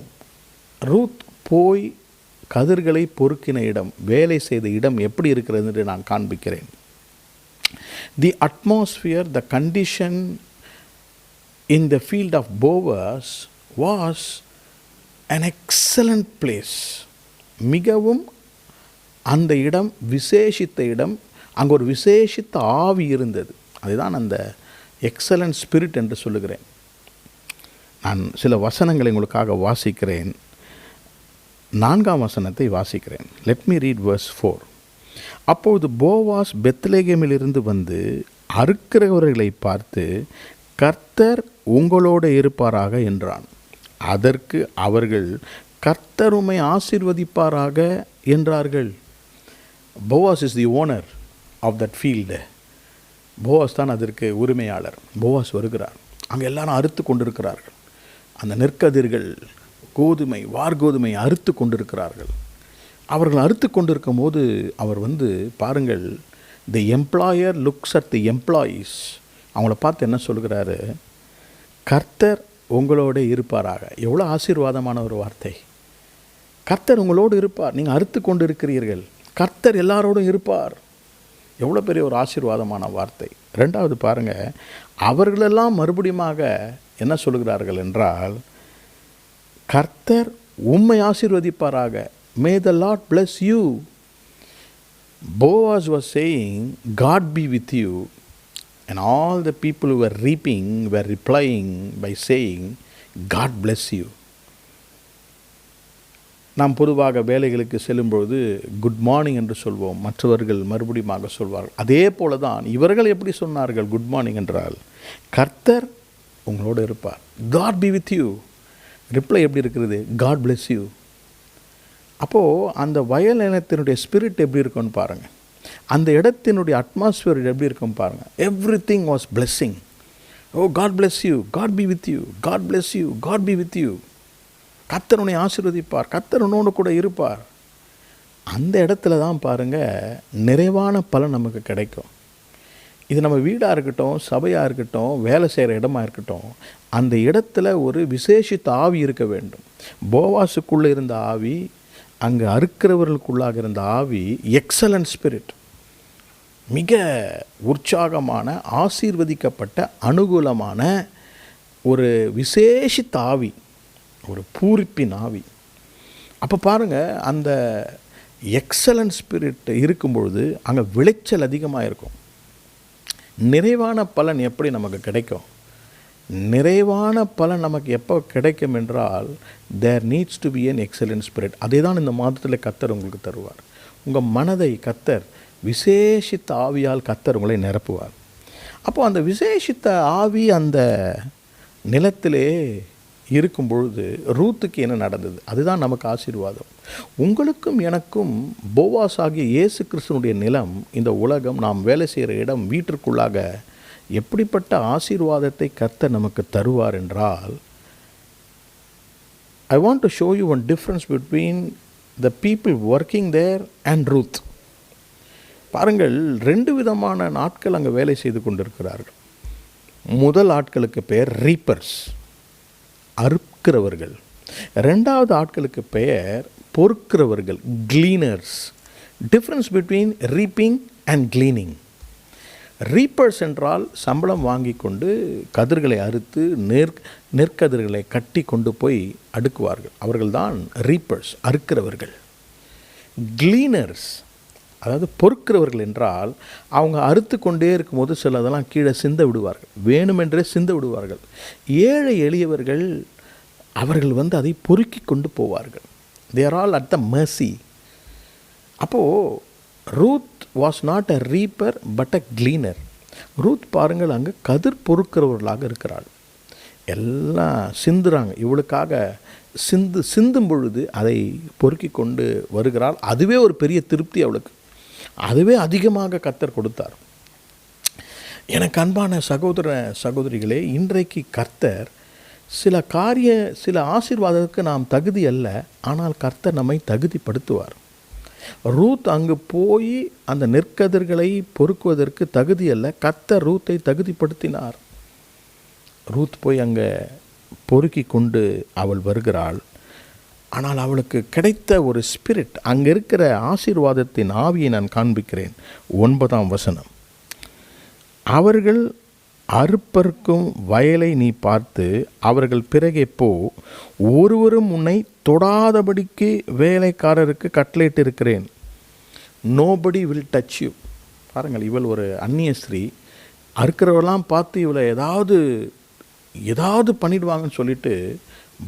ரூத் போய் கதிர்களை பொறுக்கின இடம், வேலை செய்த இடம் எப்படி இருக்கிறது என்று நான் காண்பிக்கிறேன். தி atmosphere, the condition in the field of Boaz was an excellent place. மிகவும் அந்த இடம் விசேஷித்த இடம். அங்கே ஒரு விசேஷித்த ஆவி இருந்தது. அதுதான் அந்த எக்ஸலன்ட் ஸ்பிரிட் என்று சொல்லுகிறேன். நான் சில வசனங்களை உங்களுக்காக வாசிக்கிறேன். 4ஆம் வசனத்தை வாசிக்கிறேன். Let me read verse 4. அப்பொழுது போவாஸ் பெத்லெகேமிலிருந்து வந்து அறுக்கிறவர்களை பார்த்து, கர்த்தர் உங்களோடு இருப்பாராக என்றான். அதற்கு அவர்கள், கர்த்தர் உம்மை ஆசீர்வதிப்பாராக என்றார்கள். Boaz is the owner of that field. Boaz தான் அதற்கு உரிமையாளர். போவாஸ் வருகிறார். அங்கே எல்லாரும் அறுத்து கொண்டிருக்கிறார்கள். அந்த நெற்கதிர்கள், கோதுமை, வார்கோதுமை அறுத்து கொண்டிருக்கிறார்கள். அவர்கள் அறுத்து கொண்டிருக்கும் போது அவர் வந்து பாருங்கள், தி employer looks at the employees. அவங்கள பார்த்து என்ன சொல்கிறாரு? கர்த்தர் உங்களோட இருப்பாராக. எவ்வளோ ஆசீர்வாதமான ஒரு வார்த்தை. கர்த்தர் உங்களோடு இருப்பார். நீங்கள் அறுத்து கொண்டு இருக்கிறீர்கள், கர்த்தர் எல்லாரோடும் இருப்பார். எவ்வளோ பெரிய ஒரு ஆசீர்வாதமான வார்த்தை. ரெண்டாவது பாருங்கள், அவர்களெல்லாம் மறுபடியுமாக என்ன சொல்கிறார்கள் என்றால், கர்த்தர் உம்மை ஆசீர்வதிப்பாராக. May the Lord bless you. Boaz was saying, God be with you. And all the people who were reaping were replying by saying, God bless you. நாம் பொதுவாக வேலைகளுக்கு செல்லும்பொழுது குட் மார்னிங் என்று சொல்வோம், மற்றவர்கள் மறுபடியும் சொல்வார்கள். அதே போல தான் இவர்கள் எப்படி சொன்னார்கள் குட் மார்னிங் என்றால், கர்த்தர் உங்களோடு இருப்பார், God be with you. Reply எப்படி இருக்கிறது? God bless you. அப்போது அந்த வயல் நிலத்தினுடைய ஸ்பிரிட் எப்படி இருக்குன்னு பாருங்கள், அந்த இடத்தினுடைய அட்மாஸ்பியர் எப்படி இருக்கும் பாருங்கள். Everything was blessing. Oh God bless you, God be with you, God bless you, God be with you. கர்த்தர் உன்னை ஆசீர்வதிப்பார், கர்த்தர் உன்னோடு கூட இருப்பார். அந்த இடத்துல தான் பாருங்கள் நிறைவான பலன் நமக்கு கிடைக்கும். இது நம்ம வீடாக இருக்கட்டும், சபையாக இருக்கட்டும், வேலை செய்கிற இடமா இருக்கட்டும், அந்த இடத்துல ஒரு விசேஷித்த ஆவி இருக்க வேண்டும். போவாசுக்குள்ளே இருந்த ஆவி, அங்கே அறுக்கிறவர்களுக்குள்ளாக இருந்த ஆவி எக்ஸலன்ட் ஸ்பிரிட், மிக உற்சாகமான ஆசீர்வதிக்கப்பட்ட அனுகூலமான ஒரு விசேஷித்த ஆவி, ஒரு பூரிப்பின் ஆவி. அப்போ பாருங்கள், அந்த எக்ஸலன்ட் ஸ்பிரிட் இருக்கும்பொழுது அங்கே விளைச்சல் அதிகமாக இருக்கும். நிறைவான பலன் எப்படி நமக்கு கிடைக்கும்? நிறைவான பலன் நமக்கு எப்போ கிடைக்கும் என்றால், there needs to be an excellent spirit. அதே தான் இந்த மாதத்தில் கர்த்தர் உங்களுக்கு தருவார். உங்கள் மனதை கர்த்தர் விசேஷித்த ஆவியால் கர்த்தர் உங்களை நிரப்புவார். அப்போது அந்த விசேஷித்த ஆவி அந்த நிலத்திலே இருக்கும் பொழுது ரூத்துக்கு என்ன நடந்தது? அதுதான் நமக்கு ஆசீர்வாதம். உங்களுக்கும் எனக்கும் போவாஸ் ஆகிய இயேசு கிறிஸ்துனுடைய நிலம், இந்த உலகம், நாம் வேலை செய்கிற இடம், வீட்டிற்குள்ளாக எப்படிப்பட்ட ஆசீர்வாதத்தை கர்த்தர் நமக்கு தருவார் என்றால், I want to show you one difference between the people working there and Ruth. பாருங்கள், 2 விதமான நாட்கள் அங்கே வேலை செய்து கொண்டிருக்கிறார்கள். முதல் ஆட்களுக்கு பெயர் ரீப்பர்ஸ், அறுக்கிறவர்கள். 2வது ஆட்களுக்கு பெயர் பொறுக்கிறவர்கள், cleaners. Difference between reaping and cleaning. Reapers என்றால் சம்பளம் வாங்கி கொண்டு கதிர்களை அறுத்து நெற்கதிர்களை கட்டி கொண்டு போய் அடுக்குவார்கள், அவர்கள்தான் ரீப்பர்ஸ், அறுக்கிறவர்கள். கிளீனர்ஸ் அதாவது பொறுக்கிறவர்கள் என்றால், அவங்க அறுத்து கொண்டே இருக்கும்போது சிலதெல்லாம் கீழே சிந்த விடுவார்கள், வேணுமென்றே சிந்த விடுவார்கள். ஏழை எளியவர்கள் அவர்கள் அதை பொறுக்கி கொண்டு போவார்கள். they are all at the mercy. அப்போது Ruth was not a reaper but a gleaner. Ruth பாருங்கள், அங்கே கதிர் பொறுக்கிறவர்களாக இருக்கிறாள். எல்லாம் சிந்துறாங்க, இவளுக்காக சிந்தும் பொழுது அதை பொறுக்கி கொண்டு வருகிறாள். அதுவே ஒரு பெரிய திருப்தி அவளுக்கு, அதுவே அதிகமாக கர்த்தர் கொடுத்தார். எனக்கு அன்பான சகோதர சகோதரிகளே, இன்றைக்கு கர்த்தர் சில ஆசீர்வாதத்துக்கு நாம் தகுதி அல்ல, ஆனால் கர்த்தர் நம்மை தகுதிப்படுத்துவார். ரூத் அங்கு போய் அந்த நெற்கதிர்களை பொறுக்குவதற்கு தகுதி அல்ல, கர்த்தர் ரூத்தை தகுதிப்படுத்தினார். ரூத் போய் அங்கே பொறுக்கி கொண்டு அவள் வருகிறாள். ஆனால் அவளுக்கு கிடைத்த ஒரு ஸ்பிரிட், அங்கே இருக்கிற ஆசீர்வாதத்தின் ஆவியை நான் காண்பிக்கிறேன். 9ஆம் வசனம், அவர்கள் அறுப்பறுக்கும் வயலை நீ பார்த்து அவர்கள் பிறகே போ, ஒருவரும் உன்னை தொடாதபடிக்கு வேலைக்காரருக்கு கட்டளையிட்டு இருக்கிறேன். Nobody will touch you. பாருங்கள், இவள் ஒரு அந்நிய ஸ்திரீ. அறுக்கிறவெல்லாம் பார்த்து இவளை ஏதாவது பண்ணிடுவாங்கன்னு சொல்லிட்டு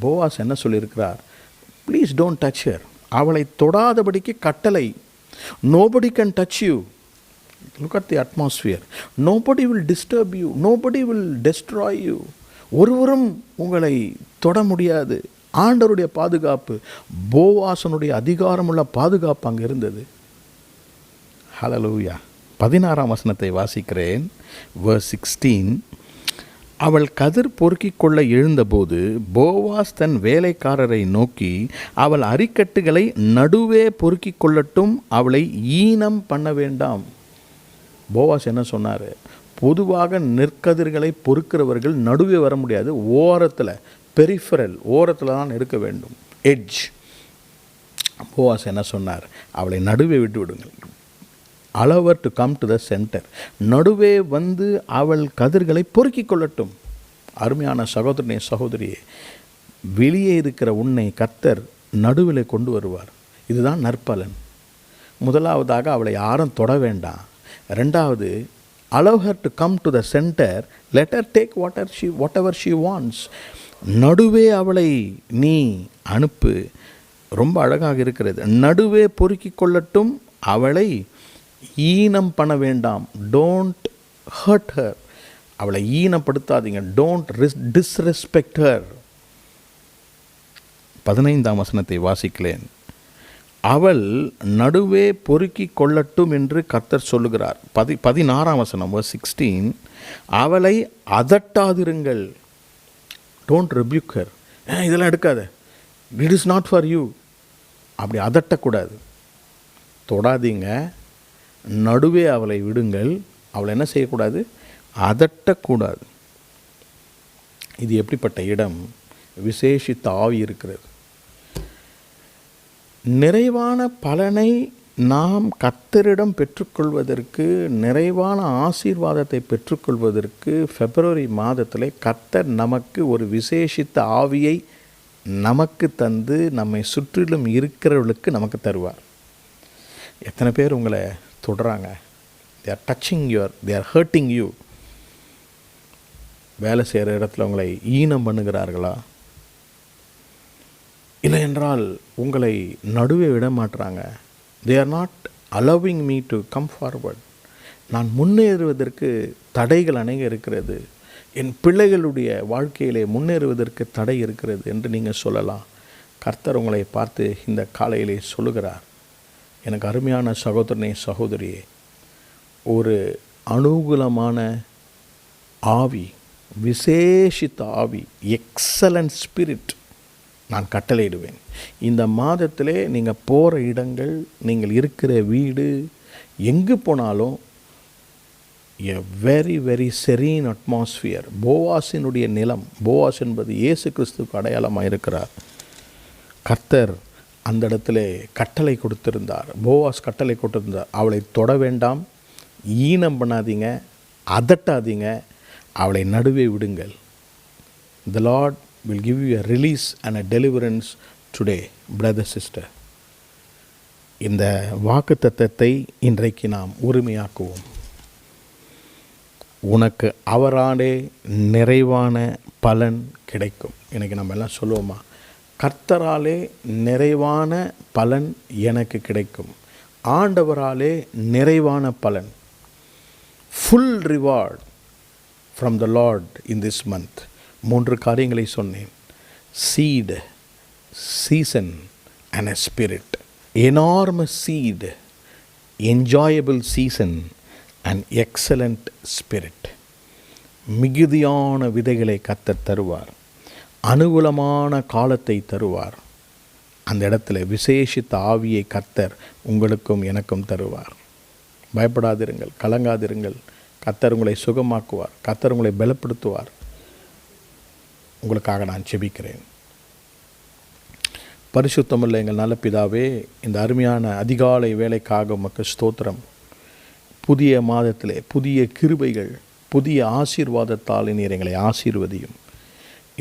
போவாஸ் என்ன சொல்லியிருக்கிறார்? Please don't touch her. அவளை தொடாதபடிக்கு கட்டளை. Nobody can touch you. Look at the atmosphere. Nobody will disturb you. Nobody will destroy you. ஒருவரும் உங்களை தொட முடியாது. ஆண்டவருடைய பாதுகாப்பு, போவாசனுடைய அதிகாரமுள்ள பாதுகாப்பு அங்கே இருந்தது. ஹல்லேலூயா. 16ஆம் வசனத்தை வாசிக்கிறேன். verse 16. அவள் கதிர் பொறுக்கிக் கொள்ள எழுந்தபோது போவாஸ் தன் வேலைக்காரரை நோக்கி, அவள் அரிக்கட்டுகளை நடுவே பொறுக்கிக் கொள்ளட்டும், அவளை ஈனம் பண்ண வேண்டாம். போவாஸ் என்ன சொன்னார்? பொதுவாக நெற்கதிர்களை பொறுக்கிறவர்கள் நடுவே வர முடியாது, ஓரத்தில், பெரிஃபரல் ஓரத்தில் தான் இருக்க வேண்டும், எட்ஜ். போவாஸ் என்ன சொன்னார்? அவளை நடுவே விட்டு விடுங்கள். Allow her to come to the centre. நடுவே வந்து அவள் கதிர்களை பொறுக்கிக் கொள்ளட்டும். அருமையான சகோதரனே, சகோதரியே, வெளியே இருக்கிற உன்னை கர்த்தர் நடுவில் கொண்டு வருவார். இதுதான் நற்பலன். முதலாவதாக அவளை யாரும் தொட வேண்டாம். 2வது, allow her to come to the center, let her take whatever she wants. நடுவே அவளை நீ அனுப்பு. ரொம்ப அழகாக இருக்கிறது. நடுவே பொறுக்கிக் கொள்ளட்டும், அவளை ஈனம் பண்ண வேண்டாம். Don't hurt her. அவளை ஈனப்படுத்தாதீங்க. Don't disrespect her. 15ஆம் வசனத்தை வாசிக்கிறேன். அவள் நடுவே பொறுக்கிக் கொள்ளட்டும் என்று கர்த்தர் சொல்லுகிறார். 16ஆம் வசனம், verse 16, அவளை அதட்டாதிருங்கள். Don't rebuke her. இதெல்லாம் எடுக்காத, it is not for you. அப்படி அதட்டக்கூடாது, தொடாதீங்க. நடுவே அவளை விடுங்கள். அவளை என்ன செய்யக்கூடாது? அதட்டக்கூடாது. இது எப்படிப்பட்ட இடம்? விசேஷித்த ஆவி இருக்கிறது. நிறைவான பலனை நாம் கர்த்தரிடம் பெற்றுக்கொள்வதற்கு, நிறைவான ஆசீர்வாதத்தை பெற்றுக்கொள்வதற்கு பிப்ரவரி மாதத்தில் கர்த்தர் நமக்கு ஒரு விசேஷித்த ஆவியை நமக்கு தந்து நம்மை சுற்றிலும் இருக்கிறவர்களுக்கு நமக்கு தருவார். எத்தனை பேர் உங்களை தொடுறாங்க? they are touching they are hurting you. வேலை செய்கிற இடத்துல உங்களை ஈனம் பண்ணுகிறார்களா? இல்லை என்றால் உங்களை நடுவே விட மாட்டுறாங்க. they are not allowing me to come forward. நான் முன்னேறுவதற்கு தடைகள் அநேக இருக்கிறது, என் பிள்ளைகளுடைய வாழ்க்கையிலே முன்னேறுவதற்கு தடை இருக்கிறது என்று நீங்கள் சொல்லலாம். கர்த்தர் உங்களை பார்த்து இந்த காலையிலே சொல்லுகிறார், எனக்கு அருமையான சகோதரனே, சகோதரியே, ஒரு அனுகூலமான ஆவி, விசேஷித்த ஆவி, எக்ஸலன்ட் ஸ்பிரிட் நான் கட்டளையிடுவேன். இந்த மாதத்திலே நீங்கள் போகிற இடங்கள், நீங்கள் இருக்கிற வீடு, எங்கு போனாலும் a very very serene atmosphere. போவாஸினுடைய நிலம், போவாஸ் என்பது இயேசு கிறிஸ்துவுக்கு அடையாளமாக இருக்கிறார். கர்த்தர் அந்த இடத்துல கட்டளை கொடுத்திருந்தார். போவாஸ் கட்டளை கொடுத்திருந்தார், அவளை தொட வேண்டாம், ஈனம் பண்ணாதீங்க, அதட்டாதீங்க, அவளை நடுவே விடுங்கள். The Lord will give you a release and a deliverance today, brother, sister. இந்த வாக்குத்தத்தத்தை இன்றைக்கு நாம் உரிமையாக்குவோம். உனக்கு அவராலே நிறைவான பலன் கிடைக்கும். இன்றைக்கி நம்ம எல்லாம் சொல்லுவோமா? கர்த்தராலே நிறைவான பலன் எனக்கு கிடைக்கும். ஆண்டவராலே நிறைவான பலன், full reward from the Lord in this month. 3 காரியங்களை சொன்னேன். seed, season and a spirit. enormous seed, enjoyable season and excellent spirit. மிகுதியான விதைகளை கர்த்தர் தருவார், அனுகூலமான காலத்தை தருவார். அந்த இடத்துல விசேஷித்த ஆவியை கர்த்தர் உங்களுக்கும் எனக்கும் தருவார். பயப்படாதிருங்கள், கலங்காதிருங்கள். கர்த்தர் உங்களை சுகமாக்குவார், கர்த்தர் உங்களை பலப்படுத்துவார். உங்களுக்காக நான் ஜெபிக்கிறேன். பரிசுத்தமுள்ள எங்கள் நல்ல பிதாவே, இந்த அருமையான அதிகாலை வேலைக்காக உமக்கு ஸ்தோத்திரம். புதிய மாதத்திலே புதிய கிருபைகள், புதிய ஆசீர்வாதத்தால் நீர் எங்களை ஆசீர்வதியும்.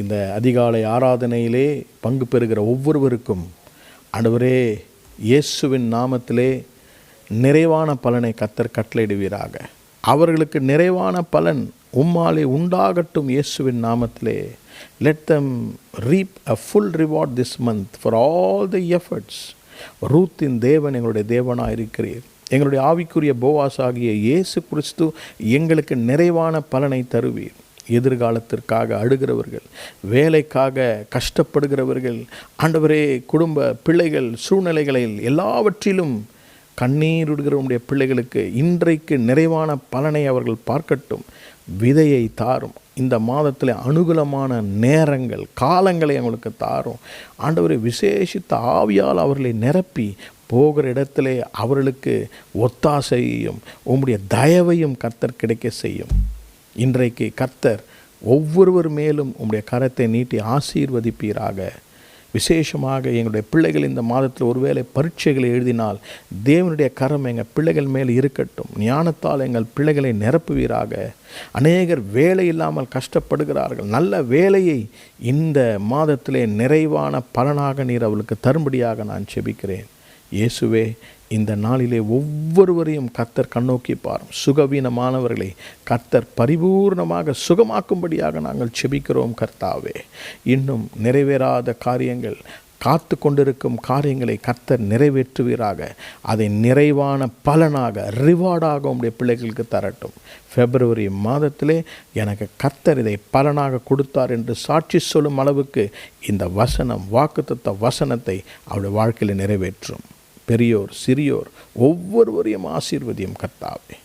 இந்த அதிகாலை ஆராதனையிலே பங்கு பெறுகிற ஒவ்வொருவருக்கும் ஆண்டவரே, இயேசுவின் நாமத்திலே நிறைவான பலனை கர்த்தர் கட்டளையிடுவீராக. அவர்களுக்கு நிறைவான பலன் உம்மாலே உண்டாகட்டும் இயேசுவின் நாமத்திலே. Let them reap a full reward this month for all the efforts. ரூத்தின் தேவன் எங்களுடைய தேவனாக இருக்கிறீர். எங்களுடைய ஆவிக்குரிய போவாஸ் ஆகிய இயேசு கிறிஸ்து எங்களுக்கு நிறைவான பலனை தருவீர். எதிர்காலத்திற்காக அழுகிறவர்கள், வேலைக்காக கஷ்டப்படுகிறவர்கள், ஆண்டவரே, குடும்ப பிள்ளைகள் சூழ்நிலைகளில் எல்லாவற்றிலும் கண்ணீர் விடுகிற உடைய பிள்ளைகளுக்கு இன்றைக்கு நிறைவான பலனை அவர்கள் பார்க்கட்டும். விதையை தாரும். இந்த மாதத்தில் அனுகூலமான நேரங்கள், காலங்களை அவங்களுக்கு தாரும். ஆண்டவரை விசேஷித்த ஆவியால் அவர்களை நிரப்பி போகிற இடத்திலே அவர்களுக்கு ஒத்தாசையையும் உம்முடைய தயவையும் கர்த்தர் கிடைக்க செய்யும். இன்றைக்கு கர்த்தர் ஒவ்வொருவர் மேலும் உம்முடைய கரத்தை நீட்டி ஆசீர்வதிப்பீராக. விசேஷமாக எங்களுடைய பிள்ளைகள் இந்த மாதத்தில் ஒருவேளை பரீட்சைகளை எழுதினால் தேவனுடைய கரம் எங்கள் பிள்ளைகள் மேல் இருக்கட்டும். ஞானத்தால் எங்கள் பிள்ளைகளை நிரப்புவீராக. அநேகர் வேலை இல்லாமல் கஷ்டப்படுகிறார்கள். நல்ல வேலையை இந்த மாதத்திலே நிறைவான பலனாக நீர் அவளுக்கு தரும்படியாக நான் செபிக்கிறேன். இயேசுவே, இந்த நாளிலே ஒவ்வொருவரையும் கர்த்தர் கண்ணோக்கி பாரும். சுகவீனமானவர்களை கர்த்தர் பரிபூர்ணமாக சுகமாக்கும்படியாக நாங்கள் செபிக்கிறோம். கர்த்தாவே, இன்னும் நிறைவேறாத காரியங்கள், காத்து கொண்டிருக்கும் காரியங்களை கர்த்தர் நிறைவேற்றுவீராக. அதை நிறைவான பலனாக, ரிவார்டாக உம்முடைய பிள்ளைகளுக்கு தரட்டும். பிப்ரவரி மாதத்திலே எனக்கு கர்த்தர் இதை பலனாக கொடுத்தார் என்று சாட்சி சொல்லும் அளவுக்கு இந்த வசனம், வாக்குத்தத்த வசனத்தை அவருடைய வாழ்க்கையில் நிறைவேற்றும். பெரியோர் சிறியோர் ஒவ்வொருவரையும் ஆசீர்வதியும் கர்த்தாவே.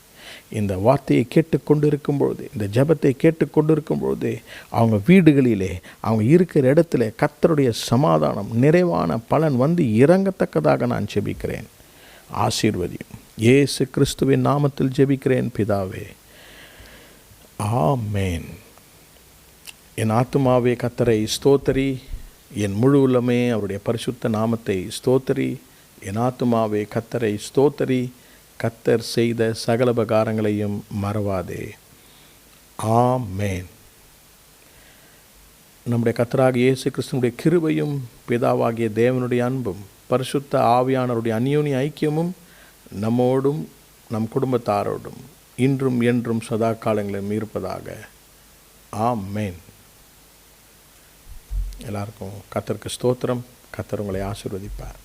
இந்த வார்த்தையை கேட்டுக்கொண்டிருக்கும் பொழுது, இந்த ஜெபத்தை கேட்டுக்கொண்டிருக்கும் பொழுது அவங்க வீடுகளிலே, அவங்க இருக்கிற இடத்துல கர்த்தருடைய சமாதானம், நிறைவான பலன் வந்து இறங்கத்தக்கதாக நான் ஜெபிக்கிறேன். ஆசீர்வதியும். இயேசு கிறிஸ்துவின் நாமத்தில் ஜெபிக்கிறேன் பிதாவே, ஆமேன். என் ஆத்துமாவே கர்த்தரை ஸ்தோத்தரி, என் முழு உள்ளமே அவருடைய பரிசுத்த நாமத்தை ஸ்தோத்தரி. என் ஆத்துமாவே கர்த்தரை ஸ்தோத்தரி, கர்த்தர் செய்த சகல உபகாரங்களையும் மறவாதே. ஆமேன். நம்முடைய கர்த்தராகிய இயேசு கிறிஸ்துவினுடைய கிருபையும், பிதாவாகிய தேவனுடைய அன்பும், பரிசுத்த ஆவியானவருடைய அந்யோன்ய ஐக்கியமும் நம்மோடும் நம் குடும்பத்தாரோடும் இன்றும் என்றும் சதா காலங்களிலும் இருப்பதாக. ஆமேன். எல்லாருக்கும் கர்த்தருக்கு ஸ்தோத்திரம். கர்த்தர் உங்களை ஆசீர்வதிப்பார்.